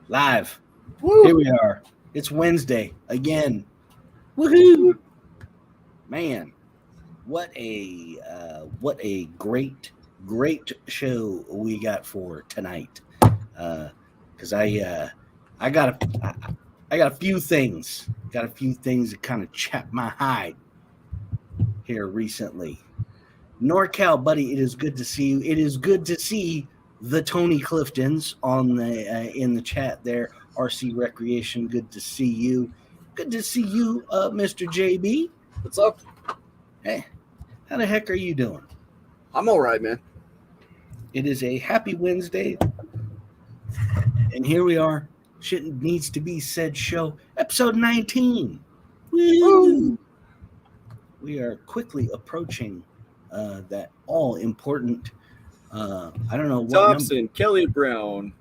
Live. Woo! Here we are. It's Wednesday again. Woohoo! Man, what a great show we got for tonight. Because I got a few things. Got a few things that kind of chapped my hide here recently. NorCal, buddy, it is good to see you. It is good to see the Tony Cliftons on the in the chat there. RC Recreation, good to see you. Good to see you, Mr. JB. What's up? Hey, how the heck are you doing? I'm all right, man. It is a happy Wednesday, and here we are. Shit Needs to Be Said show, episode 19. Woo! We are quickly approaching that all-important, I don't know what Thompson, number. Kelly Brown.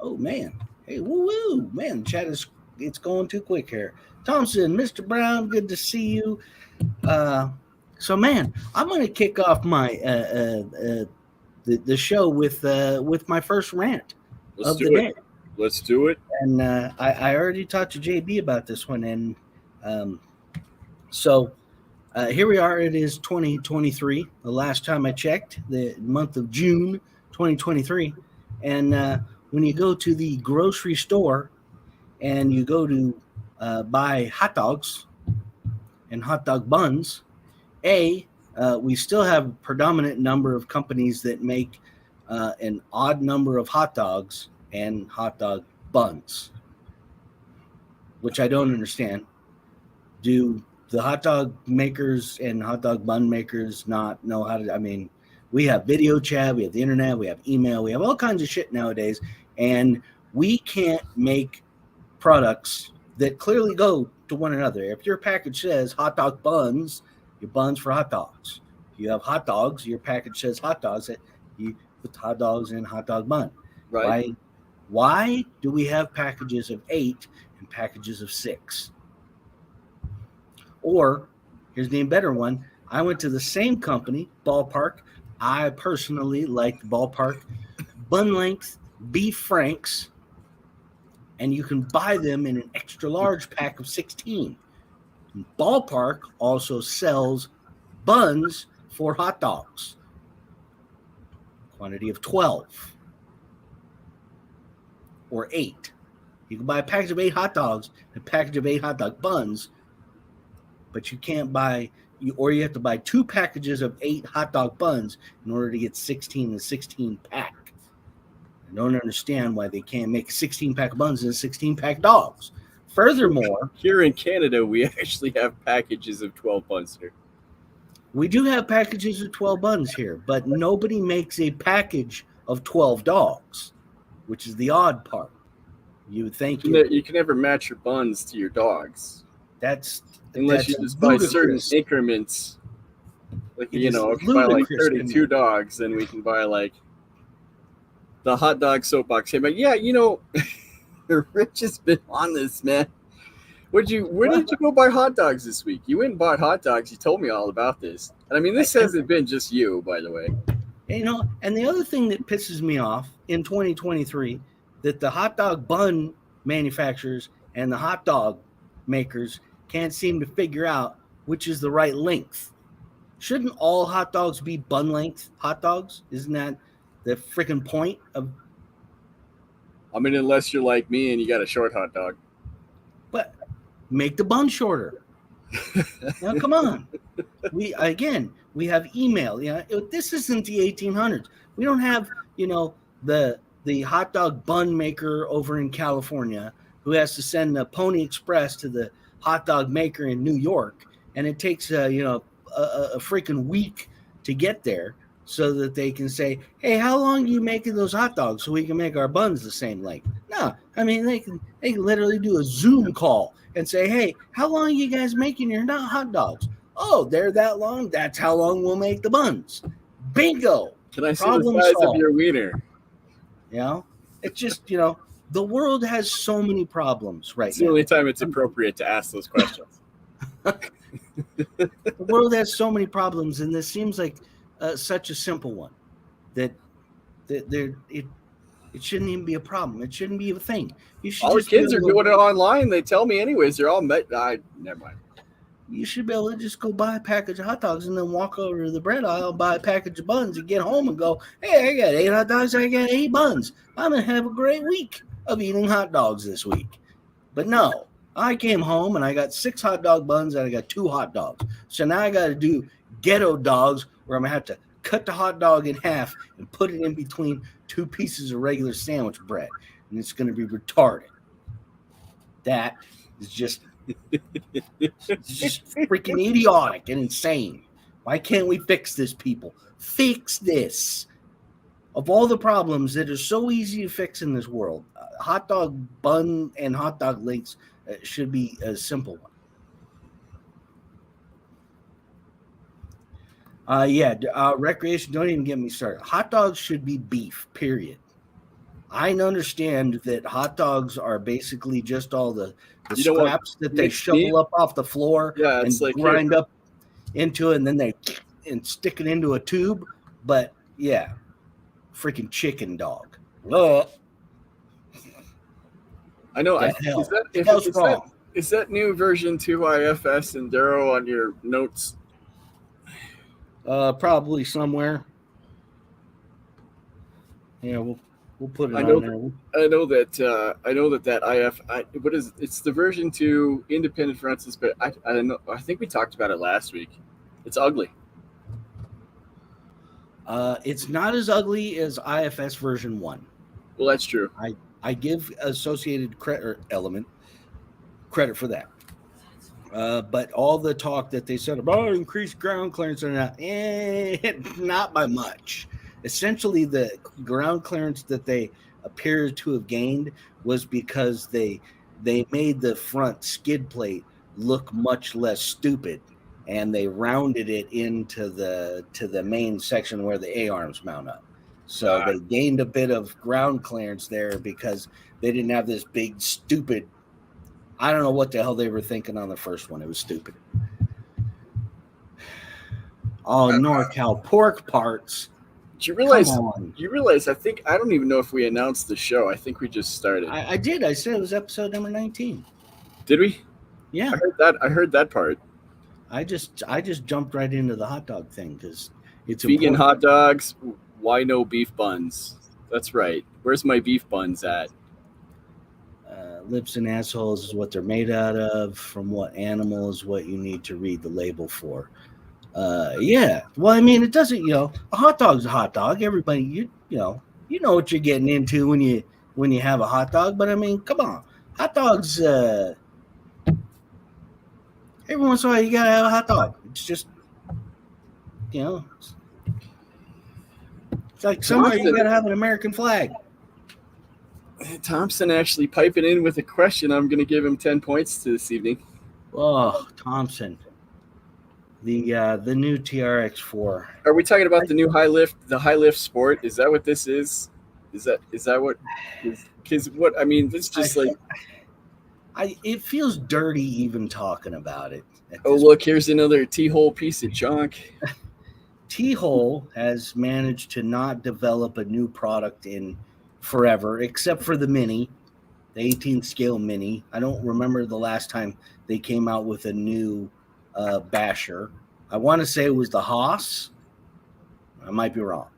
Oh, man. Hey, woo-woo. Man, chat it's going too quick here. Thompson, Mr. Brown, good to see you. So, man, I'm going to kick off my the show with my first rant of the day. Let's do it. And I already talked to JB about this one, and so here we are. It is 2023. The last time I checked, the month of June 2023, and when you go to the grocery store and you go to buy hot dogs and hot dog buns, we still have a predominant number of companies that make an odd number of hot dogs and hot dog buns, which I don't understand. Do the hot dog makers and hot dog bun makers not know how to? I mean, we have video chat, we have the internet, we have email, we have all kinds of shit nowadays, and we can't make products that clearly go to one another. If your package says hot dog buns, your buns for hot dogs. If you have hot dogs, your package says hot dogs, that you put hot dogs in hot dog bun. Right. Why do we have packages of 8 and packages of 6? Or, here's the better one. I went to the same company, Ballpark. I personally liked Ballpark bun length beef franks, and you can buy them in an extra large pack of 16. Ballpark also sells buns for hot dogs, quantity of 12 or 8. You can buy a package of 8 hot dogs and a package of 8 hot dog buns, but you can't buy, or you have to buy 2 packages of 8 hot dog buns in order to get 16 and 16 pack. I don't understand why they can't make a 16 pack of buns and a 16 pack dogs. Furthermore, here in Canada, we actually have packages of 12 buns here. We do have packages of 12 buns here, but nobody makes a package of 12 dogs, which is the odd part. You would think you can never match your buns to your dogs. Unless you just buy certain increments. Like, if you buy like 32 dogs, then we can buy like the hot dog soapbox. Hey, but yeah, Rich has been on this, man. Where did you go buy hot dogs this week? You went and bought hot dogs. You told me all about this. And I mean, this hasn't been just you, by the way. And the other thing that pisses me off in 2023, that the hot dog bun manufacturers and the hot dog makers can't seem to figure out which is the right length. Shouldn't all hot dogs be bun length hot dogs? Isn't that the freaking point of? I mean, unless you're like me and you got a short hot dog. But make the bun shorter. Now, come on. We have email. This isn't the 1800s. We don't have, the hot dog bun maker over in California who has to send a Pony Express to the hot dog maker in New York, and it takes a freaking week to get there, so that they can say, hey, how long are you making those hot dogs so we can make our buns the same length? No, I mean, they can literally do a Zoom call and say, hey, how long are you guys making your hot dogs? Oh, they're that long? That's how long we'll make the buns. Bingo. Can I see the size of your wiener? It's just, the world has so many problems right now. It's the only time it's appropriate to ask those questions. The world has so many problems, and this seems like such a simple one that it's It shouldn't even be a problem. It shouldn't be a thing. You should all just the kids are doing it online. They tell me anyways. They're all met. Never mind. You should be able to just go buy a package of hot dogs and then walk over to the bread aisle, buy a package of buns, and get home and go, hey, I got 8 hot dogs, I got 8 buns. I'm going to have a great week of eating hot dogs this week. But no, I came home and I got 6 hot dog buns and I got 2 hot dogs. So now I got to do ghetto dogs where I'm going to have to cut the hot dog in half and put it in between 2 pieces of regular sandwich bread. And it's going to be retarded. That is just freaking idiotic and insane. Why can't we fix this, people? Fix this. Of all the problems that are so easy to fix in this world, hot dog bun and hot dog links should be a simple one. Recreation, don't even get me started. Hot dogs should be beef, period. I understand that hot dogs are basically just all the scraps that they shovel up off the floor and like grind up into it, and then they stick it into a tube. But yeah, freaking chicken dog. Ugh. I know. Is that new version 2 IFS and Darrow on your notes? Probably somewhere. Yeah, we'll put it on there. I know that IF. What is it's the version 2 independent Francis, but I don't know. I think we talked about it last week. It's ugly. It's not as ugly as IFS version 1. Well, that's true. I give Associated Element credit for that. But all the talk that they said about increased ground clearance or not by much. Essentially, the ground clearance that they appear to have gained was because they made the front skid plate look much less stupid, and they rounded it into the main section where the A-arms mount up. So they gained a bit of ground clearance there because they didn't have this big stupid. I don't know what the hell they were thinking on the first one. It was stupid. Oh, NorCal pork parts. You realize? I think I don't even know if we announced the show. I think we just started. I did. I said it was episode number 19. Did we? Yeah. I heard that part. I just jumped right into the hot dog thing because it's vegan hot dogs. Why no beef buns? That's right. Where's my beef buns at? Lips and assholes is what they're made out of. From what animal is what you need to read the label for. Yeah. Well, I mean, it doesn't. A hot dog's a hot dog. Everybody, you know what you're getting into when you have a hot dog. But I mean, come on, hot dogs. Every once in a while, you gotta have a hot dog. It's just, it's like somewhere you gotta have an American flag. Thompson actually piping in with a question. I'm going to give him 10 points to this evening. Oh, Thompson. The new TRX4. Are we talking about the new the high lift sport? Is that what this is? Is that what? Because what I mean, it's just it feels dirty even talking about it. Oh, look, here's another T-hole piece of junk. T-hole has managed to not develop a new product in forever, except for the Mini, the 18th scale Mini. I don't remember the last time they came out with a new basher. I want to say it was the Haas. I might be wrong,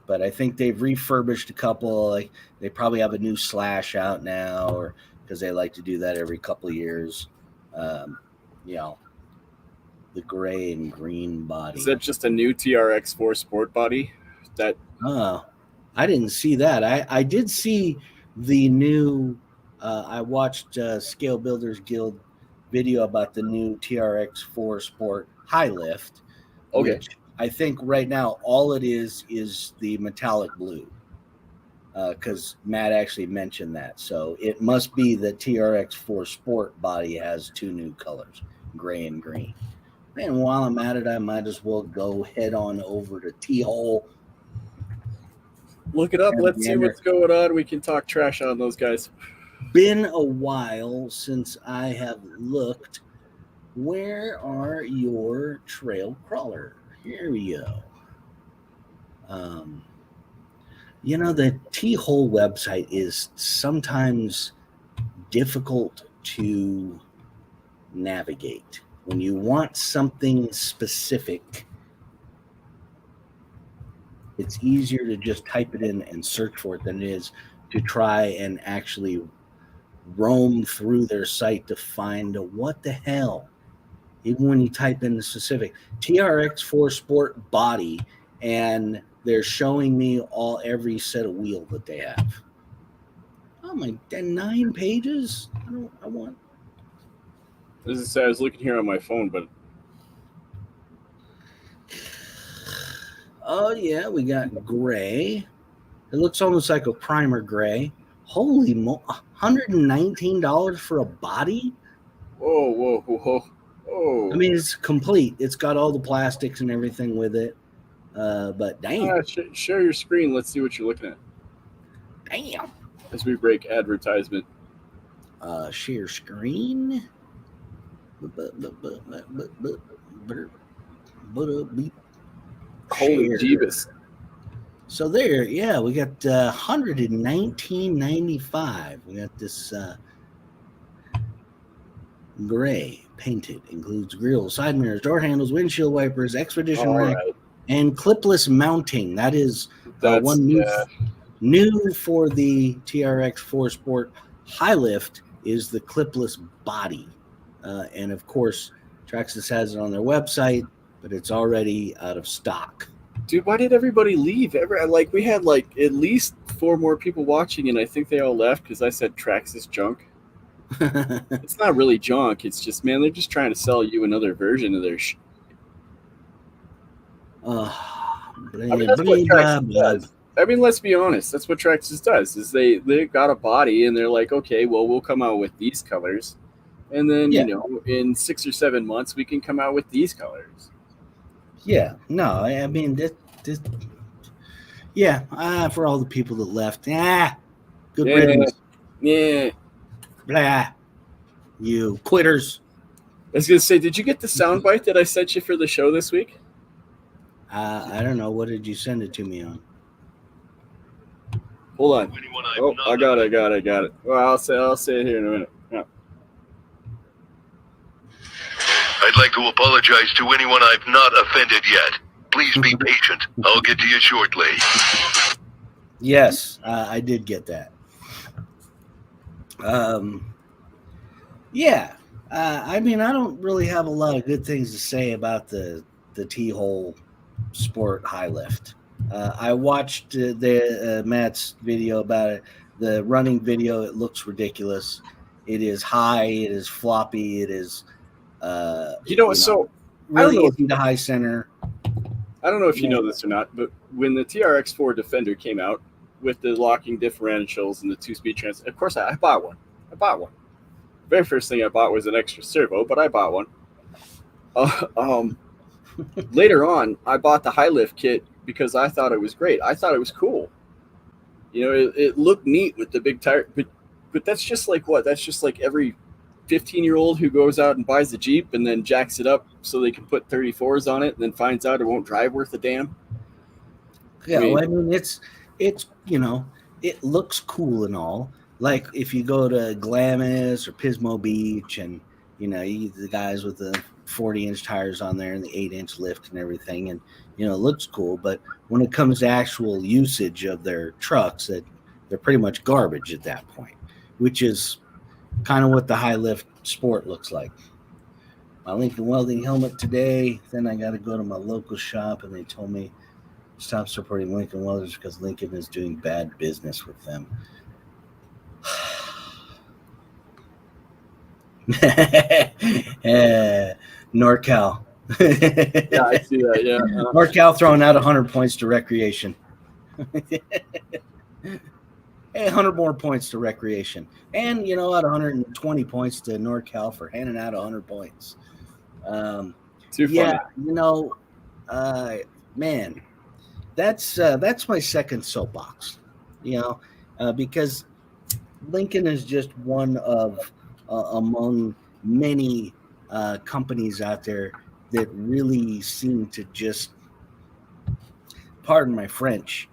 but I think they've refurbished a couple. Like they probably have a new Slash out now, or because they like to do that every couple of years. The gray and green body. Is that just a new TRX4 sport body? I didn't see that. I did see the new. I watched Scale Builders Guild video about the new TRX4 Sport High Lift. Okay. Which I think right now all it is the metallic blue. Because Matt actually mentioned that. So it must be the TRX4 Sport body has 2 new colors, gray and green. And while I'm at it, I might as well go head on over to T-Hole. Look it up. Let's see what's going on. We can talk trash on those guys. Been a while since I have looked. Where are your trail crawler? Here we go. The T-Hole website is sometimes difficult to navigate. When you want something specific, it's easier to just type it in and search for it than it is to try and actually roam through their site to find what the hell. Even when you type in the specific TRX4 Sport body, and they're showing me every set of wheel that they have. Oh my, 9 pages? I want. As I said, I was looking here on my phone, but. Oh yeah, we got gray. It looks almost like a primer gray. Holy $119 for a body? Whoa. I mean, it's complete. It's got all the plastics and everything with it. But damn. Share your screen. Let's see what you're looking at. Damn. As we break advertisement. Share screen. Holy Jeebus. So there, yeah, we got $119.95. We got this gray painted. Includes grills, side mirrors, door handles, windshield wipers, expedition rack, and clipless mounting. That is one new for the TRX4 Sport High Lift is the clipless body. And of course, Traxxas has it on their website, but it's already out of stock. Dude, why did everybody leave? We had at least 4 more people watching, and I think they all left because I said Traxxas junk. It's not really junk. It's just, man, they're just trying to sell you another version of their shit. That's what Traxxas does. I mean, let's be honest. That's what Traxxas does. Is they got a body, and they're like, okay, well, we'll come out with these colors, and then in 6 or 7 months we can come out with these colors. Yeah, no, I mean this. Yeah, for all the people that left, good riddance. Yeah. Blah. You quitters. I was gonna say, did you get the soundbite that I sent you for the show this week? I don't know. What did you send it to me on? Hold on. Oh, I got it. Well, I'll say it here in a minute. Yeah. I'd like to apologize to anyone I've not offended yet. Please be patient. I'll get to you shortly. Yes, I did get that. Yeah. I mean, I don't really have a lot of good things to say about the T-Hole Sport High Lift. I watched Matt's video about it. The running video, it looks ridiculous. It is high. It is floppy. It is, really easy to high center. I don't know if you know this or not, but when the TRX4 Defender came out with the locking differentials and the 2-speed trans, of course I bought one. The very first thing I bought was an extra servo, but I bought one. Later on, I bought the high lift kit because I thought it was great. I thought it was cool. It looked neat with the big tire, but that's just like what? That's just like every 15-year-old who goes out and buys a Jeep and then jacks it up so they can put 34s on it and then finds out it won't drive worth a damn. Yeah, I mean it's it looks cool and all. Like if you go to Glamis or Pismo Beach and you get the guys with the 40-inch tires on there and the 8-inch lift and everything, and it looks cool, but when it comes to actual usage of their trucks, they're pretty much garbage at that point, which is kind of what the high lift sport looks like. My Lincoln Welding helmet today, then I got to go to my local shop, and they told me stop supporting Lincoln Welders because Lincoln is doing bad business with them. NorCal. Yeah, I see that. Yeah, NorCal throwing out 100 points to recreation. Hey, 100 more points to recreation, and out 120 points to NorCal for handing out 100 points. Too funny. Yeah, man, that's my second soapbox. Because Lincoln is just one of among many companies out there that really seem to just, pardon my French,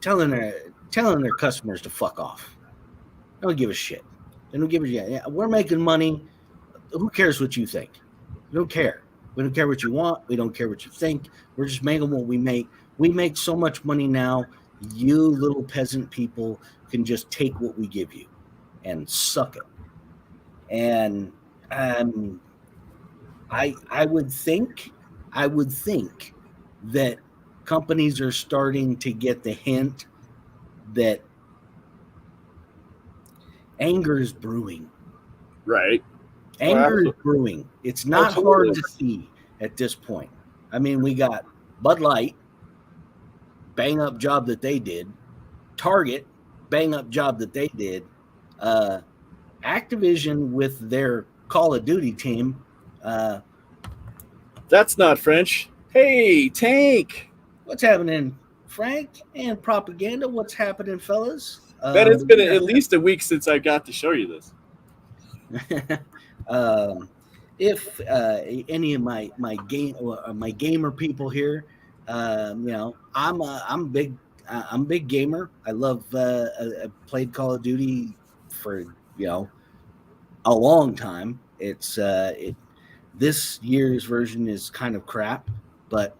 telling their customers to fuck off. They don't give a shit. They don't give a shit. Yeah, we're making money. Who cares what you think? We don't care. We don't care what you want. We don't care what you think. We're just making what we make. We make so much money now. You little peasant people can just take what we give you and suck it. And I would think that companies are starting to get the hint that anger is brewing. Right. Anger is brewing. It's not hard to see at this point. I mean, we got Bud Light, bang up job that they did. Target, bang up job that they did. Activision with their Call of Duty team. That's not French. Hey, Tank. What's happening, Frank? And Propaganda, what's happening, fellas? Ben, it's been at least a week since I got to show you this. If any of my gamer people here, I'm a big gamer. I love I played Call of Duty for a long time. It's this year's version is kind of crap, but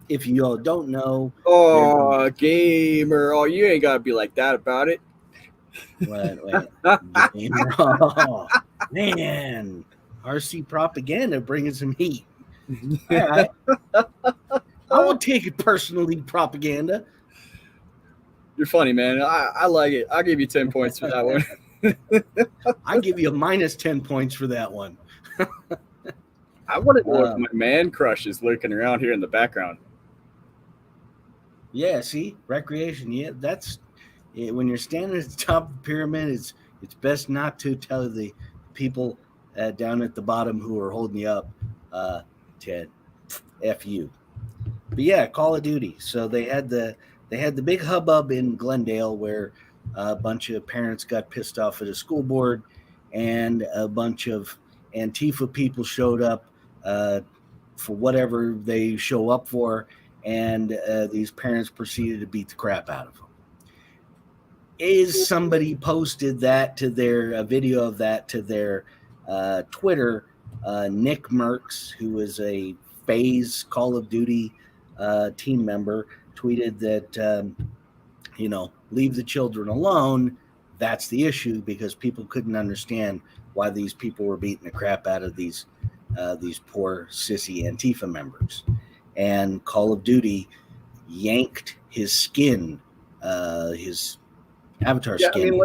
if you all don't know, gamer, you ain't gotta be like that about it. Wait. Gamer. Oh, man. RC Propaganda bringing some heat. All right. I won't take it personally, Propaganda. You're funny, man. I like it. I'll give you 10 points for that one. I'll give you a minus 10 points for that one. I want to know if my man crush is lurking around here in the background. Yeah, see? Recreation. Yeah, that's... When you're standing at the top of the pyramid, it's best not to tell the people down at the bottom who are holding you up, Ted, F you. But yeah, Call of Duty. So they had the big hubbub in Glendale where a bunch of parents got pissed off at a school board, and a bunch of Antifa people showed up for whatever they show up for, and these parents proceeded to beat the crap out of them. Is somebody posted that to a video of that to their Twitter. Nick Merckx, who is a FaZe Call of Duty team member, tweeted that, leave the children alone. That's the issue, because people couldn't understand why these people were beating the crap out of these poor sissy Antifa members. And Call of Duty yanked his skin, his avatar skin.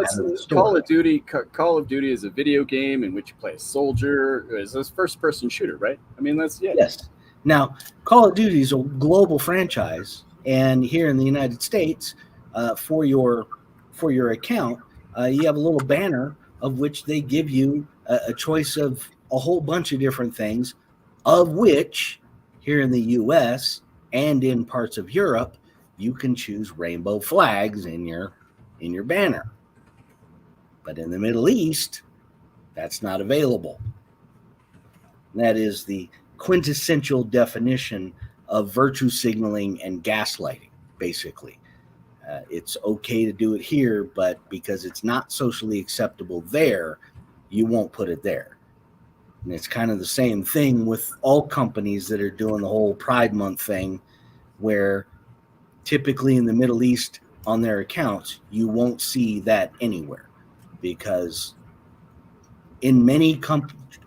Call of Duty is a video game in which you play a soldier. It's a first-person shooter, right? I mean, Yes. Now, Call of Duty is a global franchise, and here in the United States, for your account, you have a little banner of which they give you a choice of a whole bunch of different things, of which here in the U.S. and in parts of Europe, you can choose rainbow flags in your banner. But in the Middle East, that's not available. That is the quintessential definition of virtue signaling and gaslighting, basically. It's okay to do it here, but because it's not socially acceptable there, you won't put it there. And it's kind of the same thing with all companies that are doing the whole Pride Month thing, where typically in the Middle East, on their accounts, you won't see that anywhere, because in many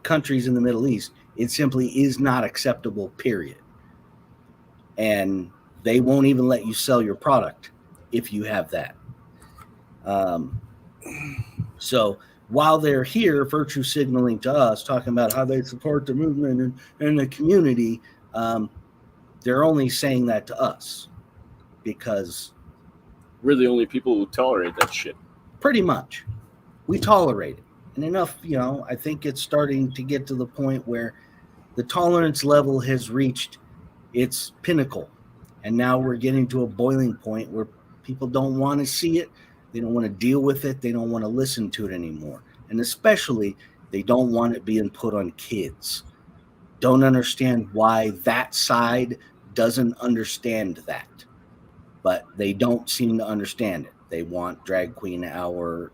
countries in the Middle East, it simply is not acceptable, period. And they won't even let you sell your product if you have that. So while they're here virtue signaling to us, talking about how they support the movement and the community, they're only saying that to us because we're the only people who tolerate that shit. Pretty much. We tolerate it. And enough, I think it's starting to get to the point where the tolerance level has reached its pinnacle. And now we're getting to a boiling point where people don't want to see it. They don't want to deal with it. They don't want to listen to it anymore. And especially, they don't want it being put on kids. Don't understand why that side doesn't understand that, but they don't seem to understand it. They want drag queen hour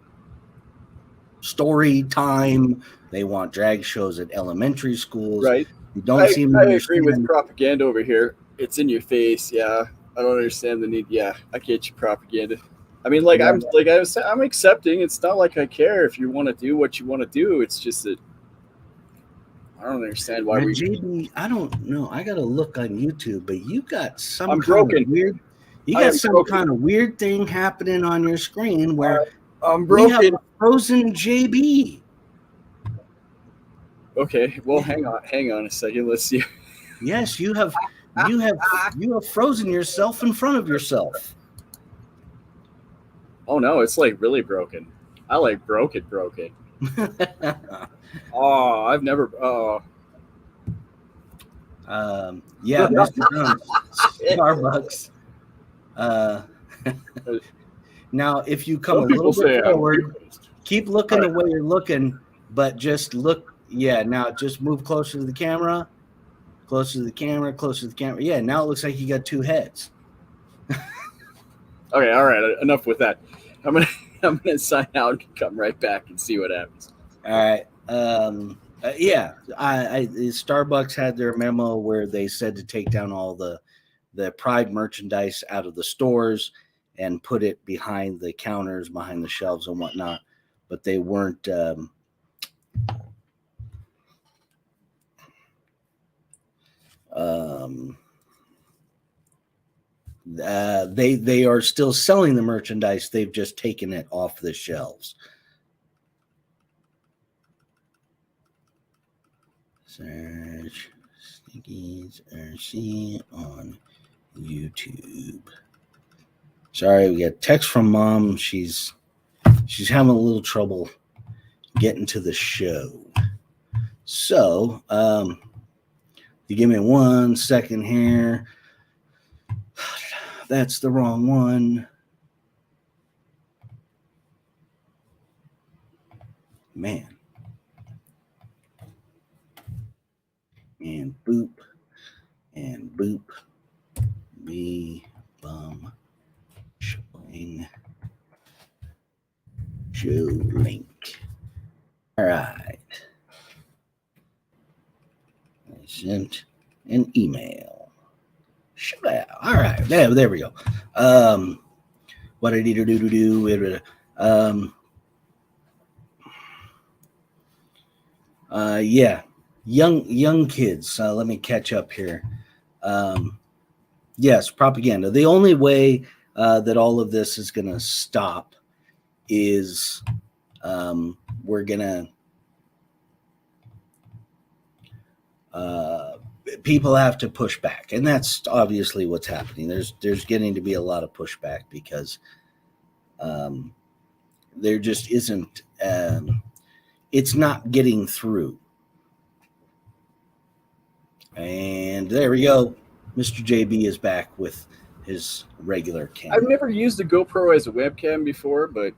story time. They want drag shows at elementary schools. Right. They don't seem to understand. I agree with propaganda over here. It's in your face. Yeah. I don't understand the need. Yeah. I get you propaganda. I mean, I'm accepting. It's not like I care if you want to do what you want to do. It's just that I don't understand why JB, I don't know. I got to look on YouTube, but you got some I'm kind broken. of weird. You got some kind of weird thing happening on your screen where I'm broken. we have a frozen JB. Okay, well, hang on a second. Let's see. Yes, you have frozen yourself in front of yourself. Oh no, it's like really broken. I like broken. Oh, I've never. Oh. Yeah, Mr. Jones, Starbucks. Now, if you come a little bit forward, keep looking the way you're looking, but just look. Yeah, now just move closer to the camera. Closer to the camera. Yeah, now it looks like you got two heads. Okay, all right. Enough with that. I'm gonna sign out and come right back and see what happens. All right. Yeah. Starbucks had their memo where they said to take down all the Pride merchandise out of the stores and put it behind the counters, behind the shelves and whatnot. But they weren't. They are still selling the merchandise. They've just taken it off the shelves. Search Stinkies RC on YouTube. Sorry, we got text from Mom. She's having a little trouble getting to the show. So, you give me 1 second here. That's the wrong one. Man. And boop. And boop. B bum showing show link. All right. I sent an email. All right, there we go. What I need to do. Yeah, young kids. Let me catch up here. Yes, propaganda. The only way that all of this is going to stop is we're going to. People have to push back, and that's obviously what's happening. There's getting to be a lot of pushback because there just isn't. It's not getting through. And there we go. Mr. JB is back with his regular camera. I've never used a GoPro as a webcam before, but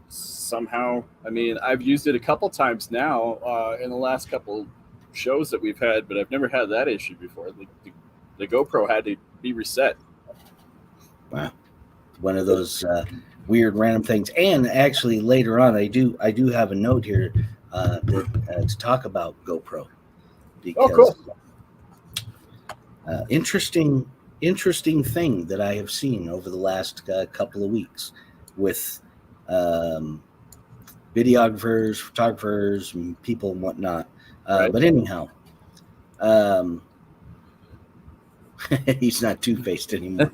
somehow, I mean, I've used it a couple times now in the last couple shows that we've had, but I've never had that issue before. The GoPro had to be reset. Wow, one of those weird random things. And actually, later on, I do have a note here to talk about GoPro. Because, cool. Interesting thing that I have seen over the last couple of weeks with videographers, photographers, and people and whatnot. Right. But anyhow, he's not two-faced anymore.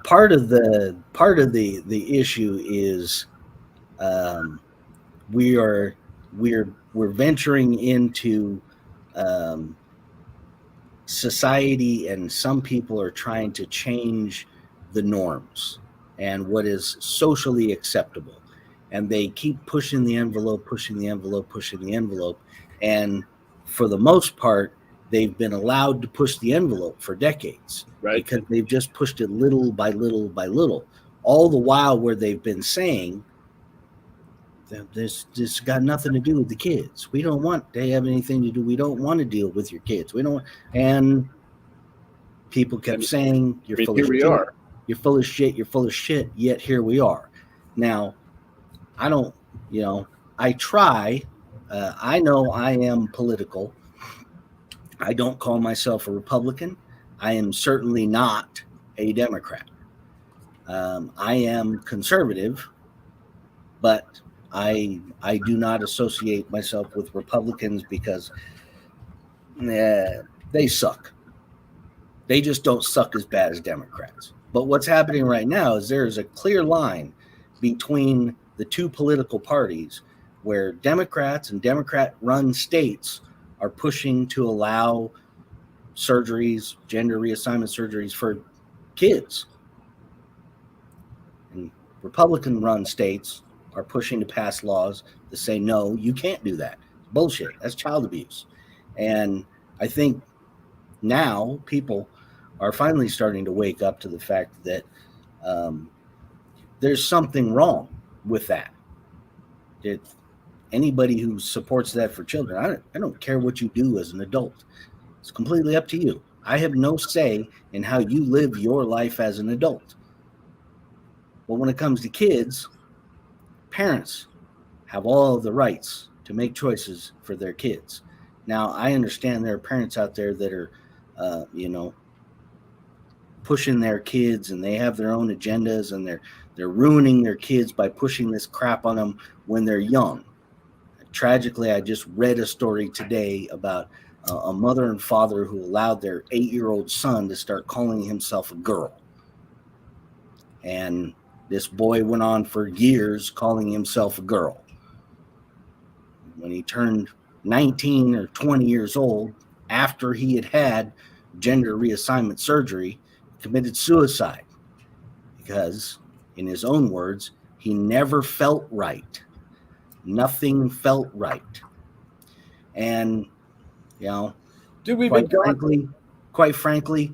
Part of the issue is we're venturing into society, and some people are trying to change the norms and what is socially acceptable. And they keep pushing the envelope. And for the most part, they've been allowed to push the envelope for decades. Right. Because they've just pushed it little by little by little. All the while where they've been saying This got nothing to do with the kids. We don't want to have anything to do. We don't want to deal with your kids. We don't. And people kept saying, "You're full of shit. You're full of shit. You're full of shit." Yet here we are. Now, I don't. I try. I know I am political. I don't call myself a Republican. I am certainly not a Democrat. I am conservative, but I do not associate myself with Republicans because they suck. They just don't suck as bad as Democrats. But what's happening right now is there is a clear line between the two political parties where Democrats and Democrat-run states are pushing to allow surgeries, gender reassignment surgeries for kids. And Republican-run states are pushing to pass laws that say, no, you can't do that. It's bullshit. That's child abuse. And I think now people are finally starting to wake up to the fact that there's something wrong with that. Anybody who supports that for children, I don't care what you do as an adult. It's completely up to you. I have no say in how you live your life as an adult. But when it comes to kids, parents have all of the rights to make choices for their kids. Now, I understand there are parents out there that are, pushing their kids, and they have their own agendas, and they're ruining their kids by pushing this crap on them when they're young. Tragically, I just read a story today about a mother and father who allowed their 8-year-old son to start calling himself a girl. And this boy went on for years calling himself a girl. When he turned 19 or 20 years old, after he had had gender reassignment surgery, committed suicide because, in his own words, he never felt right. Nothing felt right. And, quite frankly,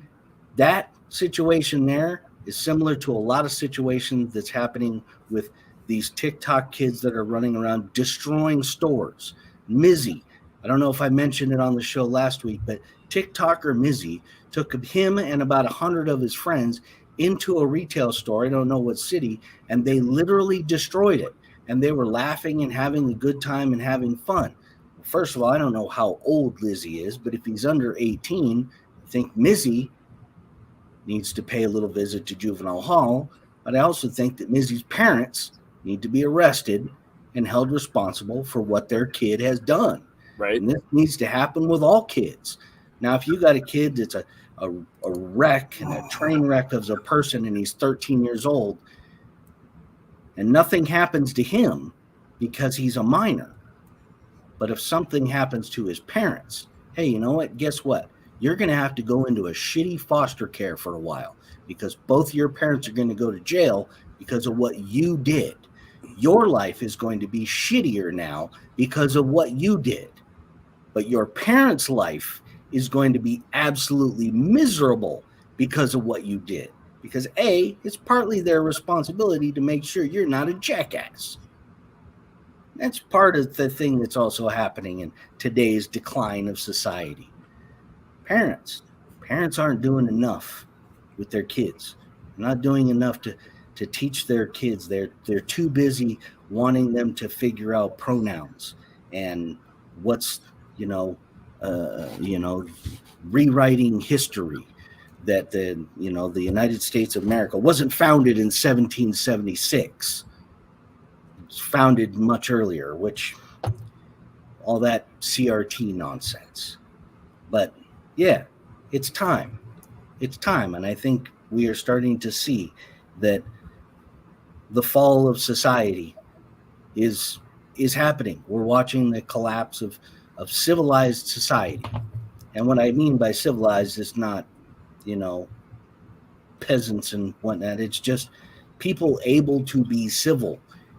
that situation there is similar to a lot of situations that's happening with these TikTok kids that are running around destroying stores. Mizzy, I don't know if I mentioned it on the show last week, but TikToker Mizzy took him and about 100 of his friends into a retail store, I don't know what city, and they literally destroyed it. And they were laughing and having a good time and having fun. First of all, I don't know how old Lizzie is, but if he's under 18, I think Mizzy needs to pay a little visit to juvenile hall. But I also think that Mizzy's parents need to be arrested and held responsible for what their kid has done. Right. And this needs to happen with all kids. Now, if you got a kid that's a wreck and a train wreck of a person and he's 13 years old and nothing happens to him because he's a minor, but if something happens to his parents, hey, you know what? Guess what? You're going to have to go into a shitty foster care for a while because both your parents are going to go to jail because of what you did. Your life is going to be shittier now because of what you did. But your parents' life is going to be absolutely miserable because of what you did. Because A, it's partly their responsibility to make sure you're not a jackass. That's part of the thing that's also happening in today's decline of society. Parents aren't doing enough with their kids. They're not doing enough to teach their kids. They're too busy wanting them to figure out pronouns and what's, rewriting history, that the United States of America wasn't founded in 1776. It was founded much earlier, which all that CRT nonsense. But yeah, it's time. It's time. And I think we are starting to see that the fall of society is happening. We're watching the collapse of civilized society. And what I mean by civilized is not, peasants and whatnot. It's just people able to be civil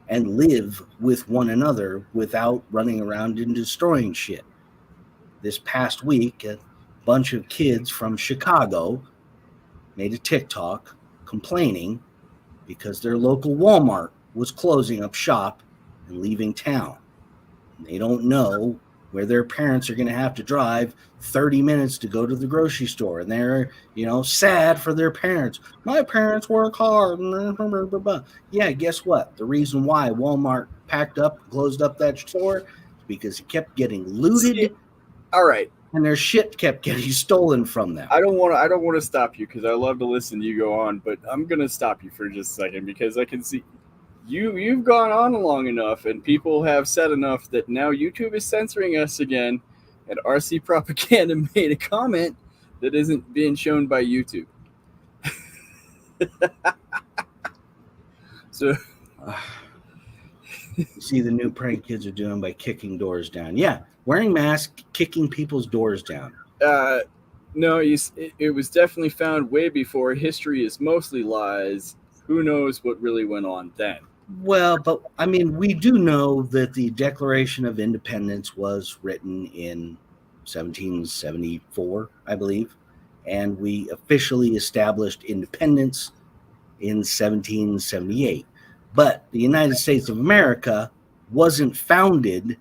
and live with one another without running around and destroying shit. This past week, a bunch of kids from Chicago made a TikTok complaining because their local Walmart was closing up shop and leaving town. They don't know where their parents are going to have to drive 30 minutes to go to the grocery store. And they're, sad for their parents. My parents work hard. Yeah, guess what? The reason why Walmart closed up that store is because it kept getting looted. See, all right. And their shit kept getting stolen from them. I don't want to stop you because I love to listen to you go on, but I'm going to stop you for just a second because I can see you've gone on long enough and people have said enough that now YouTube is censoring us again, and RC Propaganda made a comment that isn't being shown by YouTube. So you see the new prank kids are doing by kicking doors down. Yeah, wearing masks, kicking people's doors down. No, it was definitely found way before. History is mostly lies. Who knows what really went on then? Well, but I mean, we do know that the Declaration of Independence was written in 1774, I believe, and we officially established independence in 1778. But the United States of America wasn't founded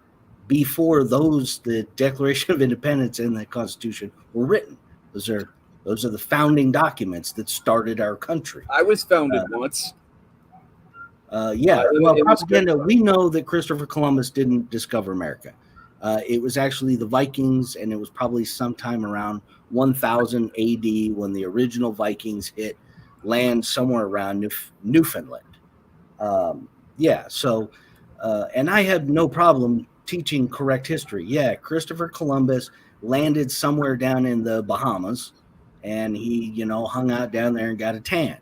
before the Declaration of Independence and the Constitution were written. Those are the founding documents that started our country. I was founded once. Propaganda, we know that Christopher Columbus didn't discover America. It was actually the Vikings, and it was probably sometime around 1000 AD when the original Vikings hit land somewhere around Newfoundland. And I had no problem teaching correct history. Yeah, Christopher Columbus landed somewhere down in the Bahamas, and he, hung out down there and got a tan.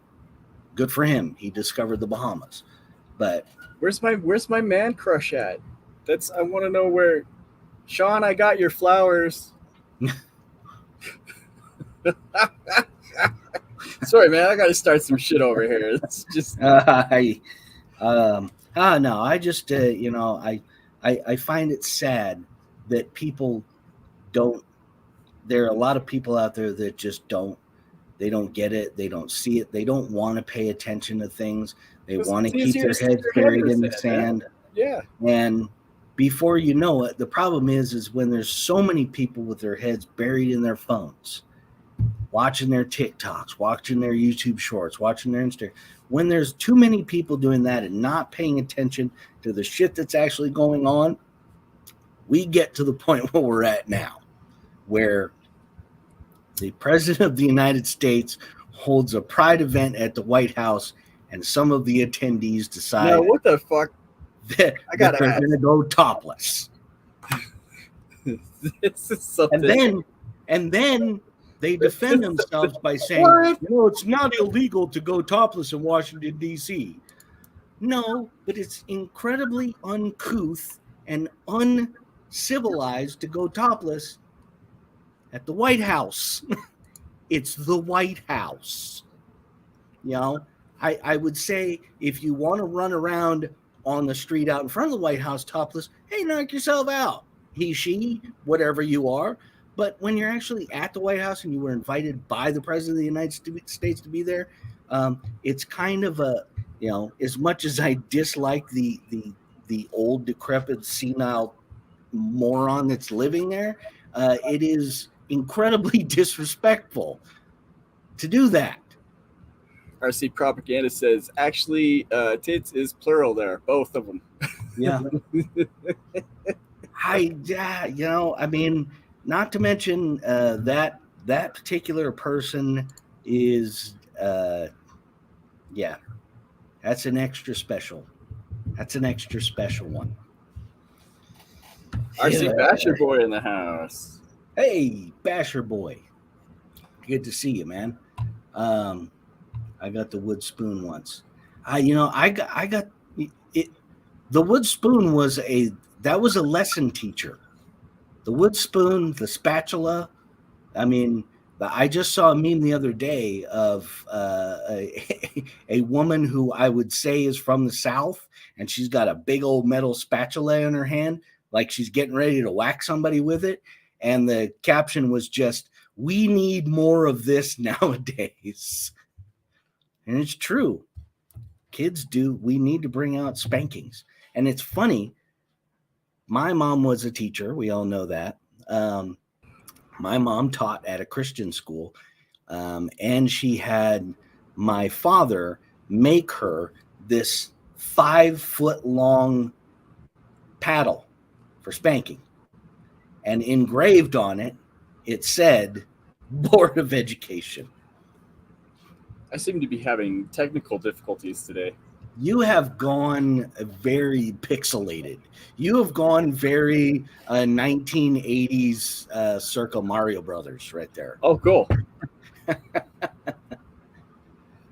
Good for him. He discovered the Bahamas. But where's my man crush at? I want to know where. Sean, I got your flowers. Sorry, man. I got to start some shit over here. It's just. I just I find it sad that people don't. There are a lot of people out there that just don't. They don't get it. They don't see it. They don't want to pay attention to things. They want to keep their heads buried in the sand. Yeah. And before you know it, the problem is when there's so many people with their heads buried in their phones, watching their TikToks, watching their YouTube shorts, watching their Instagram. When there's too many people doing that and not paying attention to the shit that's actually going on, we get to the point where we're at now, where the President of the United States holds a pride event at the White House, and some of the attendees decide, no, what the fuck? That they're going to go topless. This is something. And then they defend themselves by saying, it's not illegal to go topless in Washington, D.C. No, but it's incredibly uncouth and uncivilized to go topless at the White House. It's the White House. I would say if you want to run around on the street out in front of the White House topless, hey, knock yourself out. He, she, whatever you are. But when you're actually at the White House and you were invited by the President of the United States to be there, it's kind of a, as much as I dislike the old, decrepit, senile moron that's living there, it is incredibly disrespectful to do that. RC Propaganda says, actually, tits is plural there, both of them. Yeah. Not to mention that particular person is, that's an extra special. That's an extra special one. RC Basher Boy in the house. Hey, Basher Boy. Good to see you, man. I got the wood spoon once. I got it. The wood spoon was a lesson teacher. The wood spoon, the spatula. I just saw a meme the other day of a woman who I would say is from the South, and she's got a big old metal spatula in her hand, like she's getting ready to whack somebody with it. And the caption was just, "We need more of this nowadays." And it's true. Kids do. We need to bring out spankings. And it's funny. My mom was a teacher. We all know that. My mom taught at a Christian school, and she had my father make her this 5-foot long paddle for spanking. And engraved on it, it said Board of Education. I seem to be having technical difficulties today. You have gone very pixelated. You have gone very 1980s circa Mario Brothers right there. Oh, cool.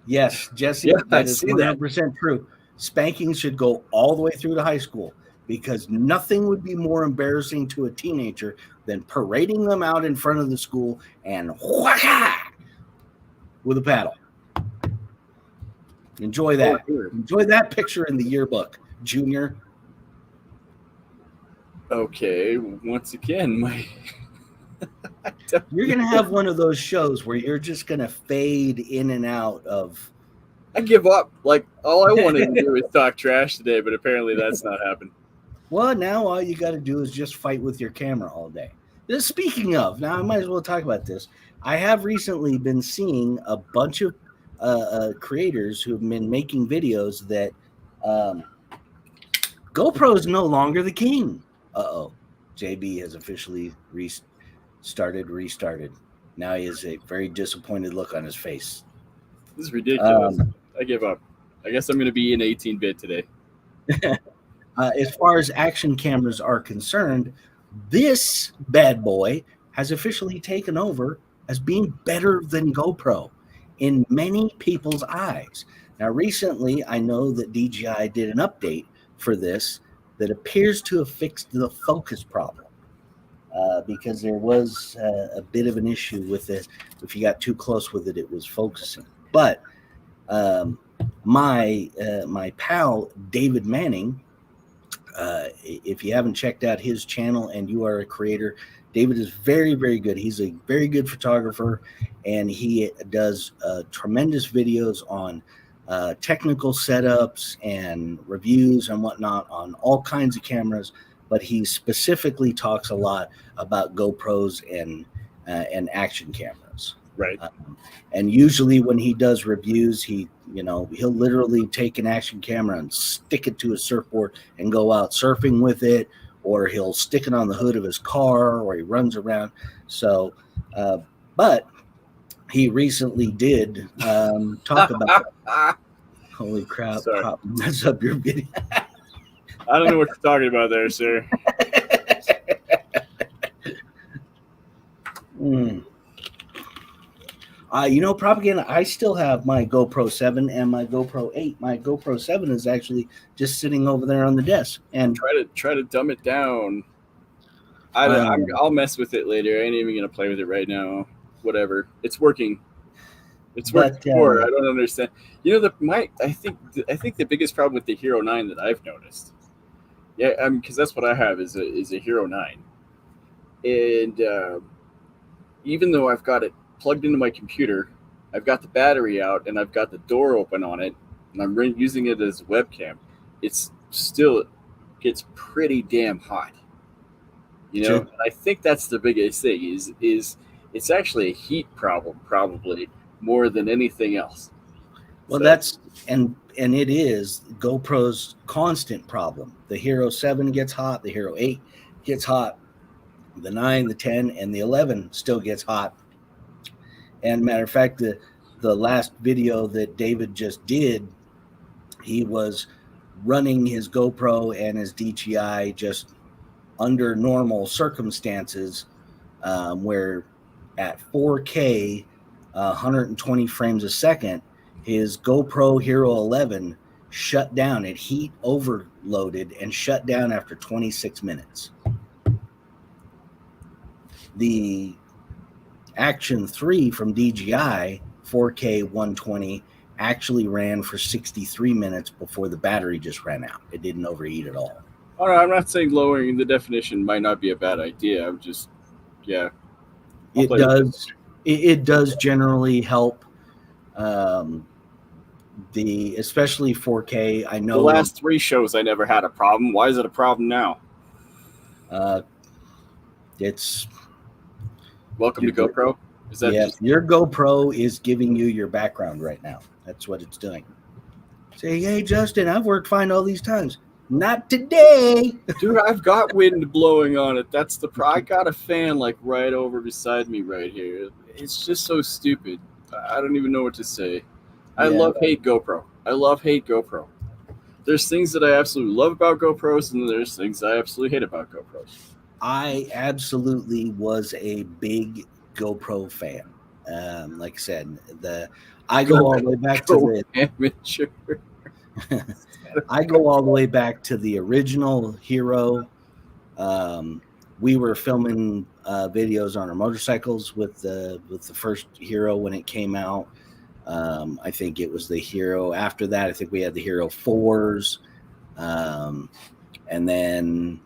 Yes, Jesse, Yeah, that is 100% true. Spanking should go all the way through to high school, because nothing would be more embarrassing to a teenager than parading them out in front of the school and whacka with a paddle. Enjoy that. Enjoy that picture in the yearbook, Junior. Okay, once again, you're going to have one of those shows where you're just going to fade in and out of. I give up. Like, all I wanted to do was talk trash today, but apparently that's not happening. Well, now all you got to do is just fight with your camera all day. Speaking of, now I might as well talk about this. I have recently been seeing a bunch of creators who've been making videos that GoPro is no longer the king. JB has officially restarted. Now he has a very disappointed look on his face. This is ridiculous. I give up. I guess I'm going to be in 18-bit today. As far as action cameras are concerned, this bad boy has officially taken over as being better than GoPro in many people's eyes. Now, recently, I know that DJI did an update for this that appears to have fixed the focus problem, because there was a bit of an issue with it. If you got too close with it, it was focusing. But my pal, David Manning, if you haven't checked out his channel and you are a creator, David is very, very good. He's a very good photographer, and he does tremendous videos on technical setups and reviews and whatnot on all kinds of cameras. But he specifically talks a lot about GoPros and action cameras. Right. And usually when he does reviews, he'll literally take an action camera and stick it to a surfboard and go out surfing with it, or he'll stick it on the hood of his car, or he runs around. So, but he recently did talk about. Holy crap! Mess up your video. I don't know what you're talking about there, sir. Propaganda, I still have my GoPro 7 and my GoPro 8. My GoPro 7 is actually just sitting over there on the desk. And try to dumb it down. I'll mess with it later. I ain't even going to play with it right now. Whatever. It's working. It's working before. I don't understand. I think the biggest problem with the Hero 9 that I've noticed, because that's what I have is a Hero 9. And even though I've got it plugged into my computer, I've got the battery out, and I've got the door open on it, and I'm using it as a webcam, it's still gets pretty damn hot. Sure. And I think that's the biggest thing is it's actually a heat problem, probably more than anything else. Well, that's and it is GoPro's constant problem. The Hero 7 gets hot, the Hero 8 gets hot, the 9, the 10, and the 11 still gets hot. And matter of fact, the last video that David just did, he was running his GoPro and his DJI just under normal circumstances, where at 4K, 120 frames a second, his GoPro Hero 11 shut down. It heat overloaded and shut down after 26 minutes. The Action 3 from DJI 4K 120 actually ran for 63 minutes before the battery just ran out. It didn't overheat at all. All right, I'm not saying lowering the definition might not be a bad idea. I'm just, It does generally help especially 4K. I know the last 3 shows I never had a problem. Why is it a problem now? It's welcome to GoPro. Is that your GoPro is giving you your background right now. That's what it's doing. Say, hey Justin, I've worked fine all these times. Not today. Dude, I've got wind blowing on it. That's the I got a fan like right over beside me right here. It's just so stupid. I don't even know what to say. I hate GoPro. I hate GoPro. There's things that I absolutely love about GoPros, and there's things I absolutely hate about GoPros. I absolutely was a big GoPro fan. Like I said, I go all the way back to the amateur. I go all the way back to the original Hero. We were filming videos on our motorcycles with the first Hero when it came out. I think it was the Hero. After that, I think we had the Hero 4s, and then